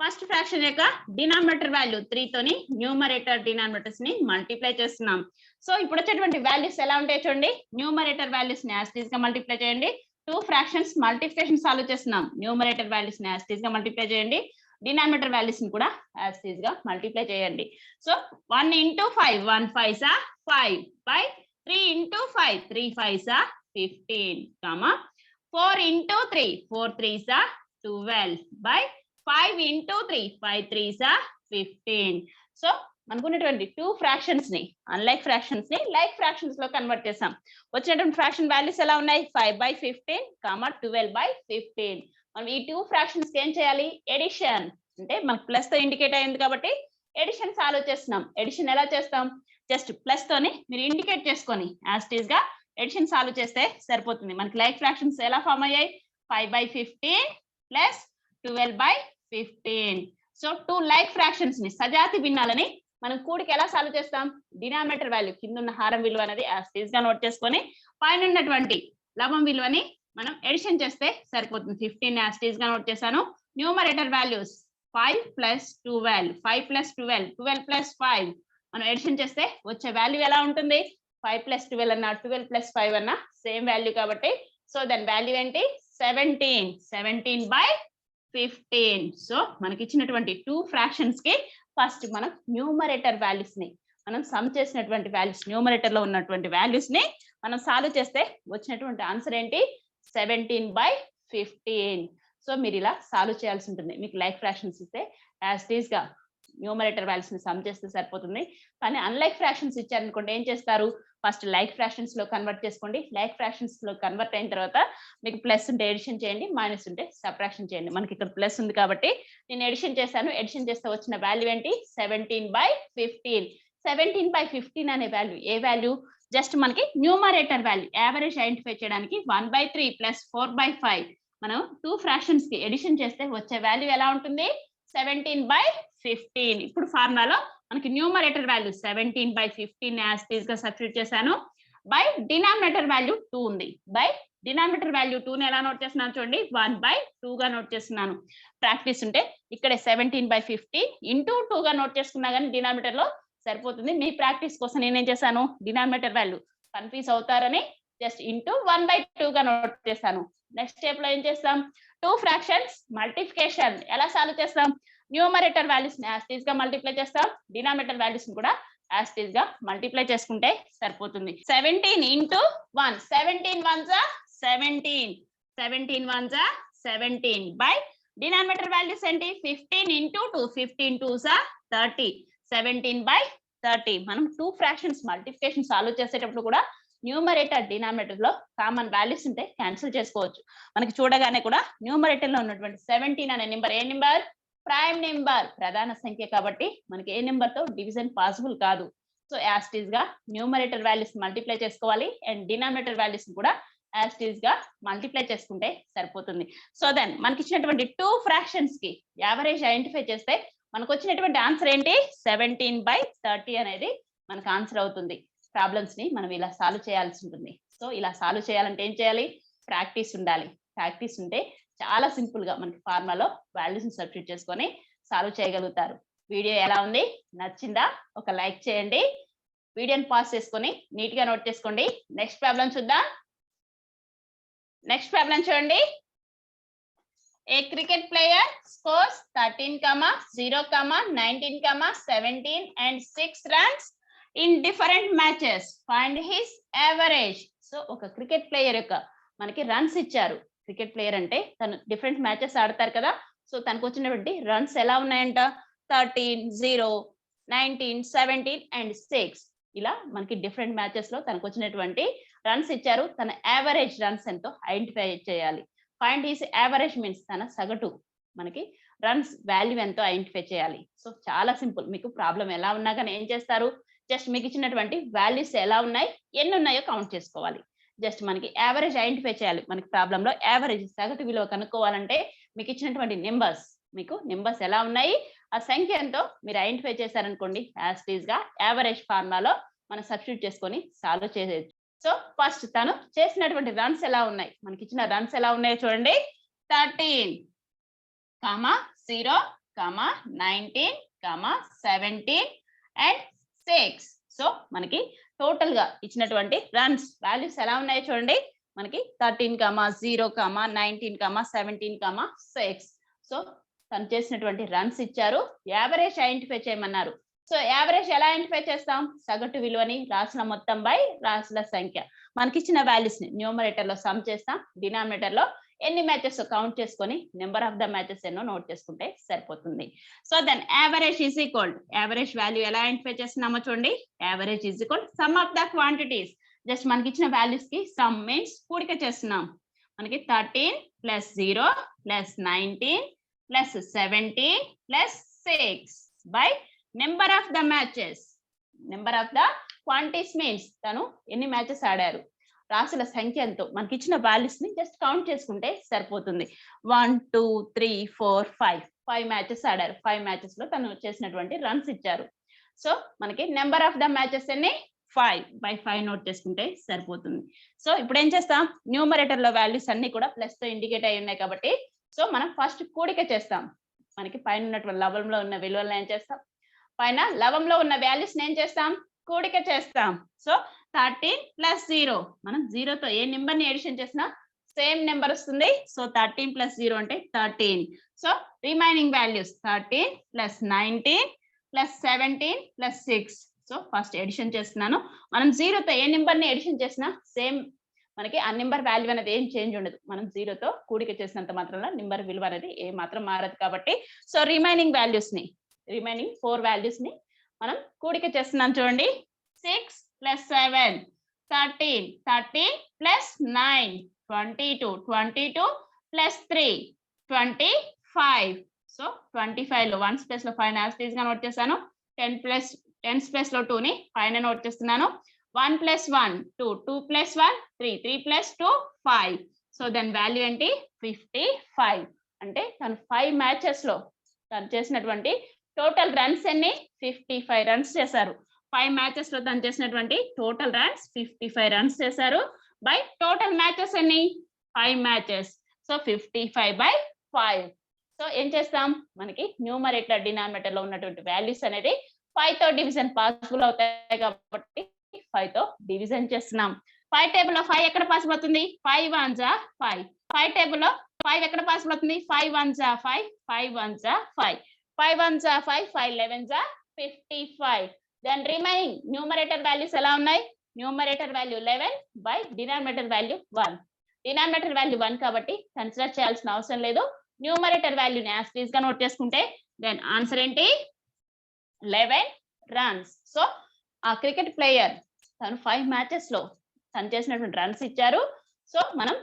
ఫస్ట్ ఫ్రాక్షన్ యొక్క డినామినేటర్ వాల్యూ 3 తోని న్యూమరేటర్ డినామినేటర్స్ ని మల్టిప్లై చేస్తున్నాం. సో ఇప్పుడు వచ్చేటువంటి వాల్యూస్ ఎలా ఉంటాయి చూడండి. న్యూమరేటర్ వాల్యూస్ ని యాజ్ టీజ్ గా మల్టిప్లై చేయండి. 2 ఫ్రాక్షన్స్ మల్టిప్లికేషన్ సాల్వ్ చేస్తున్నాం. న్యూమరేటర్ వాల్యూస్ ని యాజ్ టీజ్ గా మల్టిప్లై చేయండి. డినామినేటర్ వాల్యూస్ ని కూడా యాజ్ టీజ్ గా మల్టిప్లై చేయండి. So 1 into 5 1 5s are 5 by 3 into 5 3 5s are 15 comma 4 into 3 4 3s are 12 by 5 into 3 5 3s are 15. So మనకున్నటువంటి 2 ఫ్రాక్షన్స్ ని అన్లైక్ ఫ్రాక్షన్స్ ని లైక్ ఫ్రాక్షన్స్ లో కన్వర్ట్ చేసాం. వచ్చినటువంటి ఫ్రాక్షన్ వాల్యూస్ ఎలా ఉన్నాయి 5/15 కామా 12/15. మనం ఈ 2 ఫ్రాక్షన్స్ కి ఏం చేయాలి ఎడిషన్ అంటే మనకు ప్లస్ తో ఇండికేట్ అయింది కాబట్టి ఎడిషన్ సాల్వ్ చేస్తున్నాం. ఎడిషన్ ఎలా చేస్తాం జస్ట్ ప్లస్ తోని మీరు ఇండికేట్ చేసుకొని యాజ్ టీజ్ గా ఎడిషన్ సాల్వ్ చేస్తే సరిపోతుంది. మనకి లైక్ ఫ్రాక్షన్స్ ఎలా ఫామ్ అయ్యాయి 5/15 ప్లస్ 12/15. సో 2 లైక్ ఫ్రాక్షన్స్ ని సజాతి భిన్నాలని మనం కూడికి ఎలా సాల్వ్ చేస్తాం డినామినేటర్ వాల్యూ కింద ఉన్న హారం విలువ అనేది యాజ్ టీజ్ గా నోట్ చేసుకొని పైన ఉన్నటువంటి లవం విలువని మనం ఎడిషన్ చేస్తే సరిపోతుంది. 15 యాజ్ టీజ్ గా నోట్ చేశాను. న్యూమరేటర్ వాల్యూస్ 5 + 12 5 + 12 12 + 5 మనం ఎడిషన్ చేస్తే వచ్చే వాల్యూ ఎలా ఉంటుంది 5 + 12 అన్న 12 + 5 అన్న సేమ్ వాల్యూ కాబట్టి సో దాని వాల్యూ ఏంటి 17/15. సో మనకి ఇచ్చినటువంటి 2 ఫ్రాక్షన్స్ కి ఫస్ట్ మనం న్యూమరేటర్ వాల్యూస్ ని మనం సమ్ చేసినటువంటి వాల్యూస్ న్యూమరేటర్ లో ఉన్నటువంటి వాల్యూస్ ని మనం సాల్వ్ చేస్తే వచ్చినటువంటి ఆన్సర్ ఏంటి 17/15. సో మీరు ఇలా సాల్వ్ చేయాల్సి ఉంటుంది. మీకు లైక్ ఫ్రాక్షన్స్ ఇస్తే యాజ్ టీజ్ గా న్యూమరేటర్ వాల్యూస్ ని సమ్ చేస్తే సరిపోతుంది. కానీ అన్లైక్ ఫ్రాక్షన్స్ ఇచ్చారనుకోండి ఏం చేస్తారు ఫస్ట్ లైక్ ఫ్రాక్షన్స్ లో కన్వర్ట్ చేసుకోండి. లైక్ ఫ్రాక్షన్స్ లో కన్వర్ట్ అయిన తర్వాత మీకు ప్లస్ ఉంటే ఎడిషన్ చేయండి, మైనస్ ఉంటే సబ్ట్రాక్షన్ చేయండి. మనకి ఇక్కడ ప్లస్ ఉంది కాబట్టి నేను ఎడిషన్ చేశాను. ఎడిషన్ చేస్తే వచ్చిన వాల్యూ ఏంటి 17/15. 17/15 అనే వాల్యూ ఏ వాల్యూ జస్ట్ మనకి న్యూమరేటర్ వాల్యూ యావరేజ్ ఐడెంటిఫై చేయడానికి 1/3 + 4/5 మనం 2 ఫ్రాక్షన్స్ కి ఎడిషన్ చేస్తే వచ్చే వాల్యూ ఎలా ఉంటుంది 17/15. ఇప్పుడు ఫార్ములాలో మనకి న్యూమరేటర్ వాల్యూ 17/15 యాజ్ టీజ్ గా సబ్స్టిట్యూట్ చేశాను. బై డినామినేటర్ వాల్యూ 2 ఉంది. బై డినామినేటర్ వాల్యూ 2 ని ఎలా నోట్ చేస్తున్నాను చూడండి 1/2 గా నోట్ చేస్తున్నాను. ప్రాక్టీస్ ఉంటే ఇక్కడే 17/15 ఇంటూ 2 గా నోట్ చేసుకున్నా కానీ డినామినేటర్ లో సరిపోతుంది. మీ ప్రాక్టీస్ కోసం నేనేం చేశాను డినామినేటర్ వాల్యూ కన్ఫ్యూజ్ అవుతారని జస్ట్ ఇంటూ 1/2 గా నోట్ చేశాను. నెక్స్ట్ స్టెప్ లో ఏం చేస్తాం 2 ఫ్రాక్షన్స్ మల్టిప్లికేషన్ ఎలా సాల్వ్ చేస్తాం న్యూమరేటర్ వాల్యూస్ ని యాజ్ టీజ్ గా మల్టిప్లై చేస్తాం. డినామినేటర్ వాల్యూస్ ని కూడా యాజ్ టీజ్ గా మల్టిప్లై చేసుకుంటే సరిపోతుంది. 17 into 1 17 1s are 17 17 1s are 17 by denominator values ఏంటి 15 into 2 15 2s are 30 17/30. మనం 2 ఫ్రాక్షన్స్ మల్టిప్లికేషన్ సాల్వ్ చేసేటప్పుడు కూడా న్యూమరేటర్ డినామినేటర్ లో కామన్ వాల్యూస్ ఉంటే క్యాన్సిల్ చేసుకోవచ్చు. మనకి చూడగానే కూడా న్యూమరేటర్ లో ఉన్నటువంటి 17 అనే నెంబర్ ఏ నెంబర్ ప్రైమ్ నెంబర్ ప్రధాన సంఖ్య కాబట్టి మనకి ఏ నెంబర్ తో డివిజన్ పాసిబుల్ కాదు. సో యాజ్ టీజ్ గా న్యూమరేటర్ వాల్యూస్ మల్టిప్లై చేసుకోవాలి అండ్ డినామినేటర్ వాల్యూస్ కూడా యాజ్ టీజ్ గా మల్టిప్లై చేసుకుంటే సరిపోతుంది. సో దెన్ మనకి ఇచ్చినటువంటి 2 ఫ్రాక్షన్స్ కి యావరేజ్ ఐడెంటిఫై చేస్తే మనకు వచ్చినటువంటి ఆన్సర్ ఏంటి 17/30 అనేది మనకు ఆన్సర్ అవుతుంది. ప్రాబ్లమ్స్ ని మనం ఇలా సాల్వ్ చేయాల్సి ఉంటుంది. సో ఇలా సాల్వ్ చేయాలంటే ఏం చేయాలి ప్రాక్టీస్ ఉండాలి. ప్రాక్టీస్ ఉంటే చాలా సింపుల్ గా మనకి ఫార్ములాలో వాల్యూస్ ని సబ్స్టిట్యూట్ చేసుకొని సాల్వ్ చేయగలుగుతారు. వీడియో ఎలా ఉంది నచ్చిందా ఒక లైక్ చేయండి. వీడియోని పాస్ చేసుకొని నీట్ గా నోట్ చేసుకోండి. నెక్స్ట్ ప్రాబ్లం చూద్దాం. నెక్స్ట్ ప్రాబ్లం చూడండి. A cricket player scores 13, 0, 19, 17 and 6 runs in different matches find his average. So ఒక క్రికెట్ ప్లేయర్ యొక్క మనకి రన్స్ ఇచ్చారు. క్రికెట్ ప్లేయర్ అంటే తను డిఫరెంట్ మ్యాచెస్ ఆడతారు కదా. సో తనకు వచ్చినటువంటి రన్స్ ఎలా ఉన్నాయంట 13, 0, 19, 17 అండ్ 6. ఇలా మనకి డిఫరెంట్ మ్యాచెస్ లో తనకు వచ్చినటువంటి రన్స్ ఇచ్చారు. తన యావరేజ్ రన్స్ ఎంతో ఐడెంటిఫై చేయాలి. ఫైండ్ హిస్ యావరేజ్ మీన్స్ తన సగటు మనకి రన్స్ వాల్యూ ఎంతో ఐడెంటిఫై చేయాలి. సో చాలా సింపుల్. మీకు ప్రాబ్లం ఎలా ఉన్నా కానీ ఏం చేస్తారు, జస్ట్ మీకు ఇచ్చినటువంటి వాల్యూస్ ఎలా ఉన్నాయి, ఎన్ని ఉన్నాయో కౌంట్ చేసుకోవాలి. జస్ట్ మనకి యావరేజ్ ఐడెంటిఫై చేయాలి. మనకి ప్రాబ్లంలో యావరేజ్ సగటు విలువ కనుక్కోవాలంటే మీకు ఇచ్చినటువంటి నెంబర్స్ ఎలా ఉన్నాయి, ఆ సంఖ్య ఎంతో మీరు ఐడెంటిఫై చేశారనుకోండి, యాజ్ టీజ్ గా యావరేజ్ ఫార్ములాలో మనం సబ్స్టిట్యూట్ చేసుకొని సాల్వ్ చేయొచ్చు. సో ఫస్ట్ తను చేసినటువంటి రన్స్ ఎలా ఉన్నాయి, మనకి ఇచ్చిన రన్స్ ఎలా ఉన్నాయో చూడండి. 13, 0, 19, 17 అండ్ 6. సో మనకి టోటల్ గా ఇచ్చినటువంటి రన్స్ వాల్యూస్ ఎలా ఉన్నాయో చూడండి. మనకి 13, 0, 19, 17, 6. సో తను చేసినటువంటి రన్స్ ఇచ్చారు. యావరేజ్ ఐడెంటిఫై చేయమన్నారు. సో యావరేజ్ ఎలా ఐడెంటిఫై చేస్తాం, సగటు విలువని రాసిన మొత్తం బై రాసిన సంఖ్య. మనకి ఇచ్చిన వాల్యూస్ ని న్యూమరేటర్ లో సమ్ చేస్తాం, డినామినేటర్ లో ఎన్ని మ్యాచెస్ కౌంట్ చేసుకొని నెంబర్ ఆఫ్ ద మ్యాచెస్ ఎన్నో నోట్ చేసుకుంటే సరిపోతుంది. So then average is equal, average value ఎలా ఐడెంటిఫై చేస్తున్నామో చూడండి. Average is equal sum of the quantities. Just మనకి ఇచ్చిన వాల్యూస్ కి సమ్ మీన్స్ కూడిక చేస్తున్నాం. మనకి 13 + 0 + 19 + 17 + 6 by number of the matches. Number of the quantities means తను ఎన్ని మ్యాచెస్ ఆడారు, రాసుల సంఖ్య ఎంతో మనకి ఇచ్చిన వాల్యూస్ ని జస్ట్ కౌంట్ చేసుకుంటే సరిపోతుంది. 1, 2, 3, 4, 5 మ్యాచెస్ ఆడారు. 5 మ్యాచెస్ లో తను చేసినటువంటి రన్స్ ఇచ్చారు. సో మనకి నెంబర్ ఆఫ్ ద మ్యాచెస్ అన్ని 5/5 నోట్ చేసుకుంటే సరిపోతుంది. సో ఇప్పుడు ఏం చేస్తాం, న్యూమరేటర్ లో వాల్యూస్ అన్ని కూడా ప్లస్ తో ఇండికేట్ అయి ఉన్నాయి కాబట్టి సో మనం ఫస్ట్ కూడిక చేస్తాం. మనకి పైన ఉన్నటువంటి లవంలో ఉన్న విలువలను ఏం చేస్తాం, పైన లవంలో ఉన్న వాల్యూస్ ఏం చేస్తాం, కూడిక చేస్తాం. సో 13 + 0, మనం 0తో ఏ నెంబర్ ని ఎడిషన్ చేసినా సేమ్ నెంబర్ వస్తుంది. సో 13 + 0 అంటే 13. So remaining values 13 + 19 + 17 + 6. So first addition చేస్తున్నాను. మనం 0తో ఏ నెంబర్ ని ఎడిషన్ చేసినా సేమ్ మనకి ఆ నెంబర్ వాల్యూ అనేది ఏం చేంజ్ ఉండదు. మనం 0తో కూడిక చేసినంత మాత్రాన నెంబర్ విలువ అనేది ఏ మాత్రం మారదు కాబట్టి సో రిమైనింగ్ 4 వాల్యూస్ ని మనం కూడిక చేస్తున్నాం చూడండి. 6 + 7 13, 13 + 9 22, 22 + 3 25. సో 25 లో 1 ప్లేస్ లో 5 యాజ్ టీజ్ గా నోట్ చేశాను. 10 ప్లేస్ లో 2 ని పైన నోట్ చేస్తున్నాను. 1 + 1 2, 2 + 1 3, 3 + 2 5. సో దాని వాల్యూ ఏంటి 55. అంటే తను 5 మ్యాచెస్ లో తను చేసినటువంటి టోటల్ రన్స్ ఎన్ని 55 రన్స్ చేశారు. 5 మ్యాచెస్ లో తను చేసినటువంటి టోటల్ రన్స్ 55 రన్స్ చేశారు. బై టోటల్ మ్యాచెస్ ఎన్ని 5 మ్యాచెస్. సో 55/5. సో ఏం చేస్తాం, మనకి న్యూమరేటర్ డినామినేటర్ లో ఉన్నటువంటి వాల్యూస్ అనేది 5 తో డివిజన్ పాసిబుల్ అవుతాయి కాబట్టి 5 తో డివిజన్ చేస్తున్నాం. 5 టేబుల్ లో 5 ఎక్కడ పాసిబుల్ అవుతుంది, 5 1s are 5. 5 టేబుల్ లో 5 ఎక్కడ పాసిబుల్ అవుతుంది, 5 1s are 5, 5 1s are 5, 5 1s are 5, 5 11s are 55. Then remaining numerator values ఎలా ఉన్నాయి, numerator value 11 by denominator value 1. Denominator value 1 కాబట్టి కన్సిడర్ చేయాల్సిన అవసరం లేదు. న్యూమరేటర్ వాల్యూని యాజ్ టీజ్ గా నోట్ చేసుకుంటే దెన్ ఆన్సర్ ఏంటి 11 రన్స్. సో ఆ క్రికెట్ ప్లేయర్ తను 5 మ్యాచెస్ లో తను చేసినటువంటి రన్స్ ఇచ్చారు. సో మనం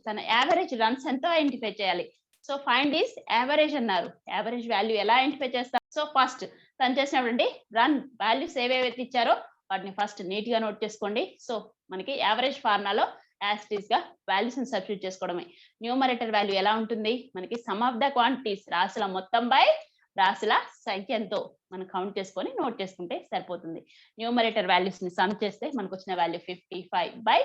తన యావరేజ్ రన్స్ ఎంతో ఐడెంటిఫై చేయాలి. సో ఫైండ్ దిస్ యావరేజ్ అన్నారు. యావరేజ్ వాల్యూ ఎలా ఐడెంటిఫై చేస్తాం, సో ఫస్ట్ తను చేసినటువంటి రన్ వాల్యూస్ ఏవేవైతే ఇచ్చారో వాటిని ఫస్ట్ నీట్ గా నోట్ చేసుకోండి. సో మనకి యావరేజ్ ఫార్ములాలో యాజ్ ఇట్ ఈస్ గా వాల్యూస్ ని సబ్స్టిట్యూట్ చేసుకోవడమే. న్యూమరేటర్ వాల్యూ ఎలా ఉంటుంది, మనకి సమ్ ఆఫ్ ద క్వాంటిటీస్ రాసుల మొత్తం బై రాసుల సంఖ్యంతో మనం కౌంట్ చేసుకొని నోట్ చేసుకుంటే సరిపోతుంది. న్యూమరేటర్ వాల్యూస్ ని సమ్ చేస్తే మనకు వచ్చిన value 55 by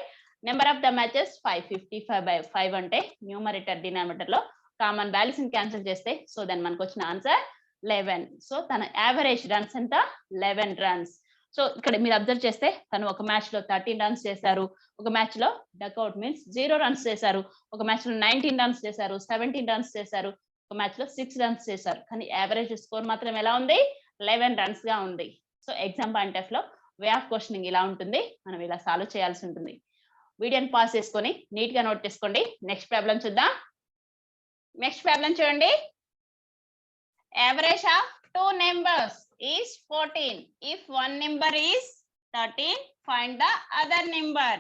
number of the matches 5. 55/5 అంటే న్యూమరేటర్ డినామినేటర్ లో కామన్ వాల్యూస్ ని క్యాన్సిల్ చేస్తే సో దాని మనకు వచ్చిన ఆన్సర్ 11. సో తన యావరేజ్ రన్స్ ఎంత 11 రన్స్. సో ఇక్కడ మీరు అబ్జర్వ్ చేస్తే తను ఒక మ్యాచ్ లో 13 రన్స్ చేశారు, ఒక మ్యాచ్ లో డక్అవుట్ మీన్స్ 0 రన్స్ చేశారు, ఒక మ్యాచ్ లో 19 రన్స్ చేశారు, 17 రన్స్ చేశారు, ఒక మ్యాచ్ లో 6 రన్స్ చేశారు. కానీ యావరేజ్ స్కోర్ మాత్రం ఎలా ఉంది 11 రన్స్ గా ఉంది. సో ఎగ్జామ్ పాయింట్ ఆఫ్ లో వే ఆఫ్ క్వశ్చనింగ్ ఇలా ఉంటుంది, మనం ఇలా సాల్వ్ చేయాల్సి ఉంటుంది. వీడియోని పాస్ చేసుకొని నీట్ గా నోట్ చేసుకోండి. నెక్స్ట్ ప్రాబ్లం చూద్దాం. నెక్స్ట్ ప్రాబ్లం చూడండి. Average of 2 numbers is 14. If one number is 13, find the other number.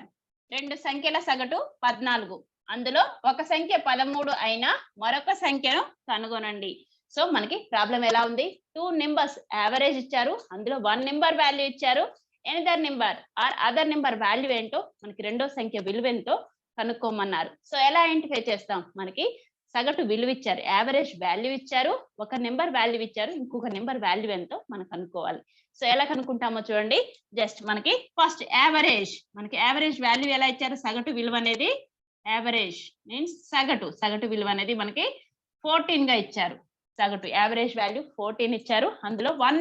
రెండు సంఖ్యల సగటు 14. అందులో ఒక సంఖ్య 13 అయినా మరొక సంఖ్యను కనుగొనండి. సో మనకి ప్రాబ్లం ఎలా ఉంది? 2 numbers యావరేజ్ ఇచ్చారు, అందులో 1 number వాల్యూ ఇచ్చారు. Another number or other number value ఏంటో, మనకి రెండో సంఖ్య విలువ ఎంతో కనుక్కోమన్నారు. సో ఎలా ఐడెంటిఫై చేస్తాం? మనకి సగటు విలువ ఇచ్చారు, యావరేజ్ వాల్యూ ఇచ్చారు, ఒక నెంబర్ వాల్యూ ఇచ్చారు, ఇంకొక నెంబర్ వాల్యూ ఎంతో మనం కనుక్కోవాలి. సో ఎలా కనుక్కుంటామో చూడండి. జస్ట్ మనకి ఫస్ట్ యావరేజ్, మనకి యావరేజ్ వాల్యూ ఎలా ఇచ్చారు? సగటు విలువ అనేది, యావరేజ్ మీన్స్ సగటు విలువ అనేది మనకి 14 గా ఇచ్చారు. సగటు యావరేజ్ వాల్యూ 14 ఇచ్చారు. అందులో వన్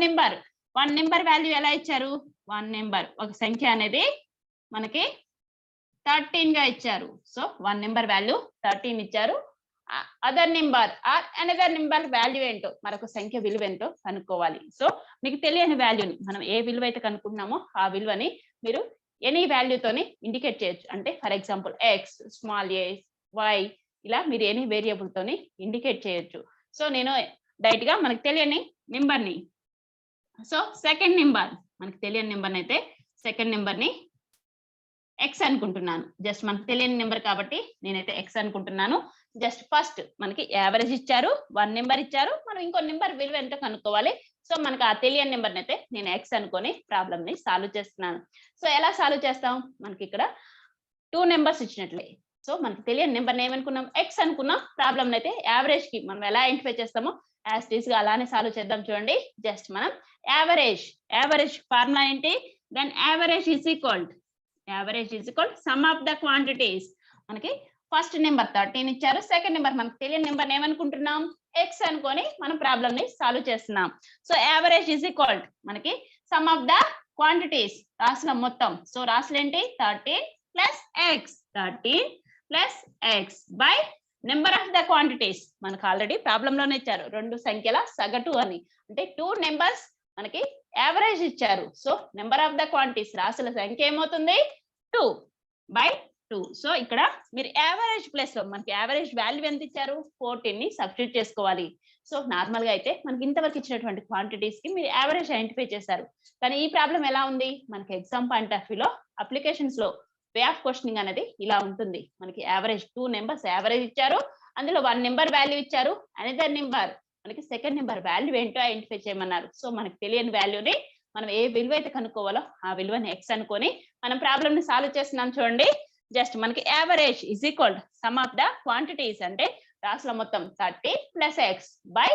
నెంబర్ వాల్యూ ఎలా ఇచ్చారు? వన్ నెంబర్, ఒక సంఖ్య అనేది మనకి 13 గా ఇచ్చారు. సో వన్ నెంబర్ వాల్యూ 13 ఇచ్చారు. Other number or another number value ఏంటో, మరొక సంఖ్య విలువ ఏంటో కనుక్కోవాలి. సో మీకు తెలియని వాల్యూని మనం ఏ విలువ అయితే కనుక్కుంటున్నామో ఆ విలువని మీరు ఎనీ వాల్యూతోని ఇండికేట్ చేయొచ్చు. అంటే for example x, small a, y, ఇలా మీరు ఎనీ వేరియబుల్ తోని ఇండికేట్ చేయొచ్చు. సో నేను డైరెక్ట్ గా మనకు తెలియని నెంబర్ ని, సో సెకండ్ నెంబర్, మనకి తెలియని నెంబర్ అయితే సెకండ్ నెంబర్ ని ఎక్స్ అనుకుంటున్నాను. జస్ట్ మనకు తెలియని నెంబర్ కాబట్టి నేనైతే ఎక్స్ అనుకుంటున్నాను. జస్ట్ ఫస్ట్ మనకి యావరేజ్ ఇచ్చారు, వన్ నెంబర్ ఇచ్చారు, మనం ఇంకో నెంబర్ విలువ ఎంతో కనుక్కోవాలి. సో మనకి ఆ తెలియని నెంబర్ అయితే నేను ఎక్స్ అనుకొని ప్రాబ్లమ్ ని సాల్వ్ చేస్తున్నాను. సో ఎలా సాల్వ్ చేస్తాం? మనకి ఇక్కడ 2 numbers ఇచ్చినట్లే. సో మనకి తెలియని నెంబర్ ఏమనుకున్నాం? ఎక్స్ అనుకున్నాం. ప్రాబ్లమ్ అయితే యావరేజ్ కి మనం ఎలా ఐడెంటిఫై చేస్తామో యాజ్ ఇట్ ఈస్ గా అలానే సాల్వ్ చేద్దాం. చూడండి, జస్ట్ మనం యావరేజ్ ఫార్ములా ఏంటి? Then average is equal sum of the quantities. మనకి ఫస్ట్ నెంబర్ 13 ఇచ్చారు, సెకండ్ నెంబర్ మనకు తెలియని నెంబర్ ఏమనుకుంటున్నాం? ఎక్స్ అనుకొని మనం ప్రాబ్లమ్ ని సాల్వ్ చేస్తున్నాం. సో యావరేజ్ ఈజ్ ఈక్వల్ మనకి సమ్ ఆఫ్ ద క్వాంటిటీస్, రాసుల మొత్తం. సో రాసులు ఏంటి? 13 plus X by number of the quantities. మనకు ఆల్రెడీ ప్రాబ్లమ్ లోనే ఇచ్చారు రెండు సంఖ్యల సగటు అని, అంటే 2 numbers మనకి యావరేజ్ ఇచ్చారు. So number of the quantities, రాసుల సంఖ్య ఏమవుతుంది? 2/2. సో ఇక్కడ మీరు యావరేజ్ ప్లేస్ లో మనకి యావరేజ్ వాల్యూ ఎంత ఇచ్చారు? 14 ని సబ్స్టిట్యూట్ చేసుకోవాలి. సో నార్మల్ గా అయితే మనకి ఇంతవరకు ఇచ్చినటువంటి క్వాంటిటీస్ కి మీరు యావరేజ్ ఐడెంటిఫై చేశారు. కానీ ఈ ప్రాబ్లం ఎలా ఉంది? మనకి ఎగ్జామ్ పాయింట్ ఆఫ్ వ్యూలో అప్లికేషన్స్ లో వే ఆఫ్ క్వశ్చనింగ్ అనేది ఇలా ఉంటుంది. మనకి యావరేజ్ 2 numbers యావరేజ్ ఇచ్చారు, అందులో 1 number వాల్యూ ఇచ్చారు, అనదర్ నెంబర్ మనకి సెకండ్ నెంబర్ వాల్యూ ఏంటో ఐడెంటిఫై చేయమన్నారు. సో మనకి తెలియని వాల్యూని మనం ఏ విలువ అయితే కనుక్కోవాలో ఆ విలువని ఎక్స్ అనుకొని మనం ప్రాబ్లమ్ ని సాల్వ్ చేస్తున్నాం. చూడండి, జస్ట్ మనకి average is equal sum of the quantities, అంటే రాసుల మొత్తం 13 plus X by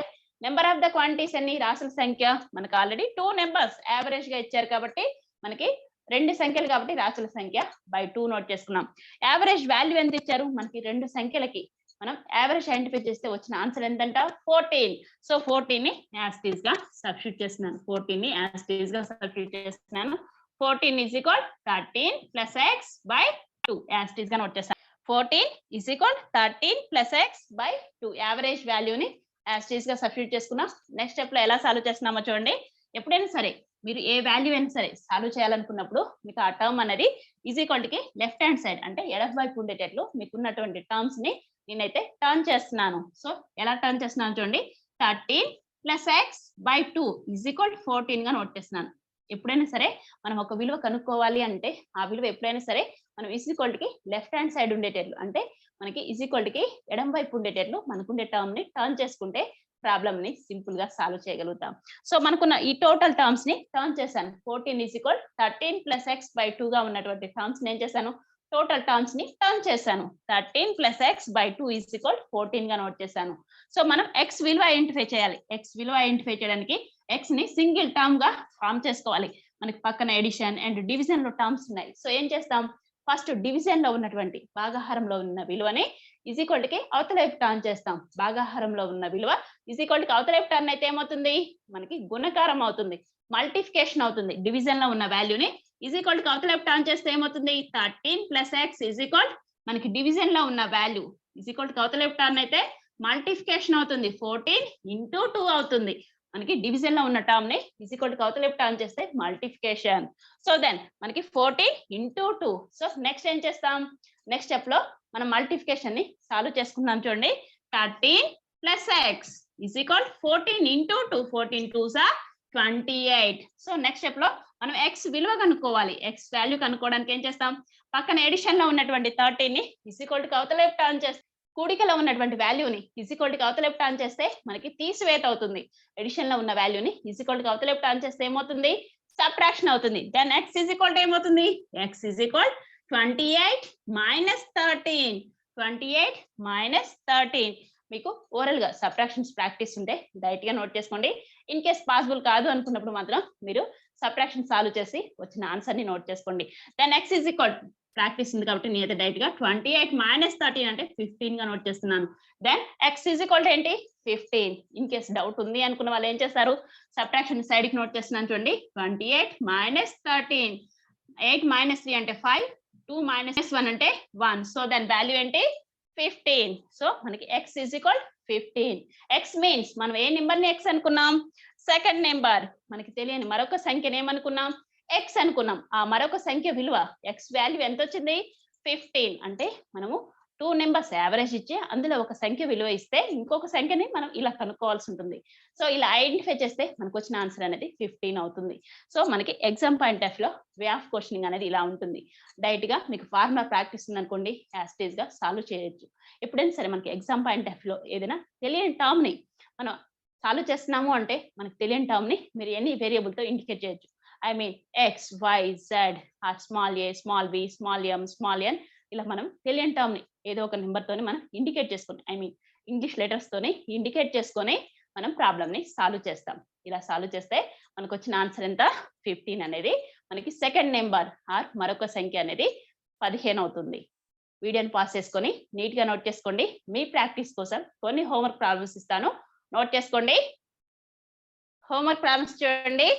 number of the quantities అన్ని, రాసుల సంఖ్య మనకు ఆల్రెడీ 2 numbers యావరేజ్ గా ఇచ్చారు కాబట్టి మనకి రెండు సంఖ్యలు కాబట్టి రాసుల సంఖ్య బై 2 నోట్ చేసుకున్నాం. యావరేజ్ వాల్యూ ఎంత ఇచ్చారు? మనకి రెండు సంఖ్యలకి మనం యావరేజ్ ఐడెంటిఫై చేస్తే వచ్చిన ఆన్సర్ ఎంతంట? 14. సో 14 ని యాజ్ ఇట్ ఈస్ గా సబ్స్టిట్యూట్ చేస్తున్నాను. 14 is equal 13 plus X by 2 as it is గా నోట్ చేస్తాను. 14 is equal 13 plus X by 2 average వాల్యూని యాజ్ ఇట్ ఈస్ గా సబ్స్టిట్యూట్ చేసుకున్నాం. నెక్స్ట్ స్టెప్ లో ఎలా సాల్వ్ చేస్తున్నామో చూడండి. ఎప్పుడైనా సరే మీరు ఏ వాల్యూ అయినా సరే సాల్వ్ చేయాలనుకున్నప్పుడు మీకు ఆ టర్మ్ అనేది ఈజ్ ఈక్వల్ కి లెఫ్ట్ హ్యాండ్ సైడ్, అంటే ఎడమ వైపు ఉండేటట్లు మీకు ఉన్నటువంటి టర్మ్స్ ని నేనైతే టర్న్ చేస్తున్నాను. సో ఎలా టర్న్ చేస్తున్నాను చూడండి. 13 plus X by 2 is equal 14 గా నోట్ చేస్తున్నాను. ఎప్పుడైనా సరే మనం ఒక విలువ కనుక్కోవాలి అంటే ఆ విలువ ఎప్పుడైనా సరే మనం ఈజ్ ఈక్వల్ కి లెఫ్ట్ హ్యాండ్ సైడ్ ఉండేటట్లు, అంటే మనకి ఈజ్ ఈక్వల్ కి ఎడమ వైపు ఉండేటట్లు మనకుండే టర్మ్ ని టర్న్ చేసుకుంటే ప్రాబ్లమ్ ని సింపుల్ గా సాల్వ్ చేయగలుగుతాం. సో మనకున్న ఈ టోటల్ టర్మ్స్ ని టర్న్ చేశాను. 14 is equal 13 plus X by 2 గా ఉన్నటువంటి టర్మ్స్ ని ఏం చేశాను? టోటల్ టర్మ్స్ ని టర్న్ చేశాను. 13 plus X by 2 is equal 14 గా నోట్ చేశాను. సో మనం ఎక్స్ విలువ ఐడెంటిఫై చేయాలి. ఎక్స్ విలువ ఐడెంటిఫై చేయడానికి ఎక్స్ ని సింగిల్ టర్మ్ గా ఫామ్ చేసుకోవాలి. మనకి పక్కన ఎడిషన్ అండ్ డివిజన్ లో టర్మ్స్ ఉన్నాయి. సో ఏం చేస్తాం? ఫస్ట్ డివిజన్ లో ఉన్నటువంటి భాగాహారంలో ఉన్న విలువని ఈజ్ ఈక్వల్ కి అవతల వైపు టర్న్ చేస్తాం. భాగాహారంలో ఉన్న విలువ ఈజ్ ఈక్వల్ కి అవతల వైపు టర్న్ అయితే ఏమవుతుంది? మనకి గుణకారం అవుతుంది, మల్టిప్లికేషన్ అవుతుంది. డివిజన్ లో ఉన్న వాల్యూని ఈజ్ ఈక్వల్ కి అవతల వైపు టర్న్ చేస్తే ఏమవుతుంది? 13 ప్లస్ ఎక్స్ ఈజ్ ఈక్వల్ మనకి డివిజన్ లో ఉన్న వాల్యూ ఈజ్ ఈక్వల్ కి అవతల వైపు టర్న్ అయితే మల్టిప్లికేషన్ అవుతుంది. 14 into 2 అవుతుంది. మనకి డివిజన్ లో ఉన్న టర్మ్ ని ఈజ్ ఈక్వల్ టు అవతల టర్మ్ చేస్తే మల్టిప్లికేషన్. సో దెన్ మనకి 14 into 2. సో నెక్స్ట్ ఏం చేస్తాం, నెక్స్ట్ స్టెప్ లో మనం మల్టిప్లికేషన్ ని సాల్వ్ చేసుకుందాం. చూడండి 13 plus x is equal 14 into 2. 14 2s are 28. So next step లో మనం x విలువ కనుక్కోవాలి. x వాల్యూ కనుక్కోవడానికి ఏం చేస్తాం, పక్కన ఎడిషన్ లో ఉన్నటువంటి 13 ని ఈజ్ ఈక్వల్ టు అవతల టర్న్ చేస్తే, కూడికలో ఉన్నటువంటి వాల్యూని ఈజ్ ఈక్వల్ టు అవతల టర్న్ చేస్తే మనకి తీసివేత అవుతుంది. ఎడిషన్ లో ఉన్న వాల్యూని ఈజ్ ఈక్వల్ టు అవతల టర్న్ చేస్తే ఏమవుతుంది, సబ్ట్రాక్షన్ అవుతుంది. Then x is equal to ఏమవుతుంది, x is equal 28 minus 13. 28 minus 13. మీకు ఓరల్ గా సబ్ట్రాక్షన్స్ ప్రాక్టీస్ ఉంటే డైరెక్ట్ గా నోట్ చేసుకోండి. ఇన్ కేస్ పాసిబుల్ కాదు అనుకున్నప్పుడు మాత్రం మీరు సబ్ట్రాక్షన్ సాల్వ్ చేసి వచ్చిన ఆన్సర్ ని నోట్ చేసుకోండి. Then x is equal, practice ఉంది కాబట్టి నేనైతే డైరెక్ట్ గా 28 minus 13 అంటే 15 గా నోట్ చేస్తున్నాను. Then x is equal to ఏంటి, 15. ఇన్ కేస్ డౌట్ ఉంది అనుకున్న వాళ్ళు ఏం చేస్తారు, సబ్ట్రాక్షన్ సైడ్ కి నోట్ చేస్తున్నాను. చూడండి 28 minus 13. 8 minus 3 అంటే 5, 2 minus 1 అంటే 1. సో దాని వాల్యూ ఏంటి, 15. సో మనకి x is equal 15. x means మనం ఏ నెంబర్ ని x అనుకున్నాం, సెకండ్ నెంబర్. మనకి తెలియని మరొక సంఖ్యను ఏమనుకున్నాం, x అనుకున్నాం. ఆ మరొక సంఖ్య విలువ x వాల్యూ ఎంత వచ్చింది, 15. అంటే మనము 2 నెంబర్స్ యావరేజ్ ఇచ్చి అందులో ఒక సంఖ్య విలువ ఇస్తే ఇంకొక సంఖ్యని మనం ఇలా కనుక్కోవాల్సి ఉంటుంది. సో ఇలా ఐడెంటిఫై చేస్తే మనకు వచ్చిన ఆన్సర్ అనేది 15 అవుతుంది. సో మనకి ఎగ్జామ్ పాయింట్ ఆఫ్ లో వే ఆఫ్ క్వశ్చనింగ్ అనేది ఇలా ఉంటుంది. డైరెక్ట్ గా మీకు ఫార్ములా ప్రాక్టీస్ ఉంది అనుకోండి, యాస్టేజ్ గా సాల్వ్ చేయొచ్చు. ఎప్పుడైనా సరే మనకి ఎగ్జామ్ పాయింట్ ఆఫ్ లో ఏదైనా తెలియని టర్మ్ ని మనం సాల్వ్ చేస్తున్నాము అంటే మనకి తెలియని టర్మ్ ని మీరు ఎన్ని వేరియబుల్ తో ఇండికేట్ చేయొచ్చు. I mean x, y, z, small a, small b, small m, small n, ఇలా మనం తెలియని టర్మ్ ని ఏదో ఒక నెంబర్ తోని మనం ఇండికేట్ చేసుకొని, ఐ మీన్ ఇంగ్లీష్ లెటర్స్ తోని ఇండికేట్ చేసుకొని మనం ప్రాబ్లమ్ ని సాల్వ్ చేస్తాం. ఇలా సాల్వ్ చేస్తే మనకు వచ్చిన ఆన్సర్ ఎంత, 15 అనేది మనకి సెకండ్ నెంబర్ ఆర్ మరొక సంఖ్య అనేది 15 అవుతుంది. వీడియోని పాస్ చేసుకొని నీట్ గా నోట్ చేసుకోండి. మీ ప్రాక్టీస్ కోసం కొన్ని హోంవర్క్ ప్రాబ్లమ్స్ ఇస్తాను, నోట్ చేసుకోండి. హోంవర్క్ ప్రాబ్లమ్స్ చూడండి.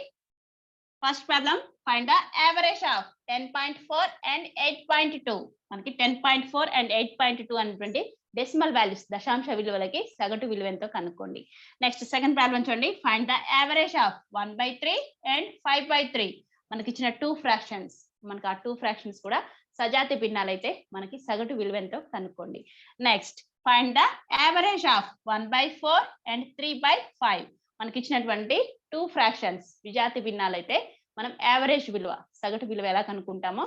First problem, find the average of 10.4 and 8.2. మనకి 10.4 and 8.2 అనేటువంటి డెసిమల్ వాల్యూస్, దశాంశ విలువలకి సగటు విలువ ఎంతో కనుక్కోండి. నెక్స్ట్ సెకండ్ ప్రాబ్లం చూడండి, find the average of 1/3 and 5/3. మనకి ఇచ్చిన 2 ఫ్రాక్షన్స్, మనకి ఆ 2 ఫ్రాక్షన్స్ కూడా సజాతి భిన్నాలు అయితే మనకి సగటు విలువ ఎంతో కనుక్కోండి. Next find the average of 1/4 and 3/5. మనకి ఇచ్చినటువంటి 2 ఫ్రాక్షన్స్ విజాతి భిన్నాలు అయితే మనం యావరేజ్ విలువ, సగటు విలువ ఎలా కనుక్కుంటామో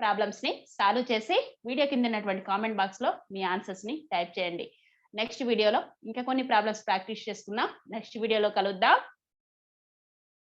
ప్రాబ్లమ్స్ ని సాల్వ్ చేసి వీడియో కింద ఉన్నటువంటి కామెంట్ బాక్స్ లో మీ ఆన్సర్స్ ని టైప్ చేయండి. నెక్స్ట్ వీడియోలో ఇంకా కొన్ని ప్రాబ్లమ్స్ ప్రాక్టీస్ చేసుకుందాం. నెక్స్ట్ వీడియోలో కలుద్దాం.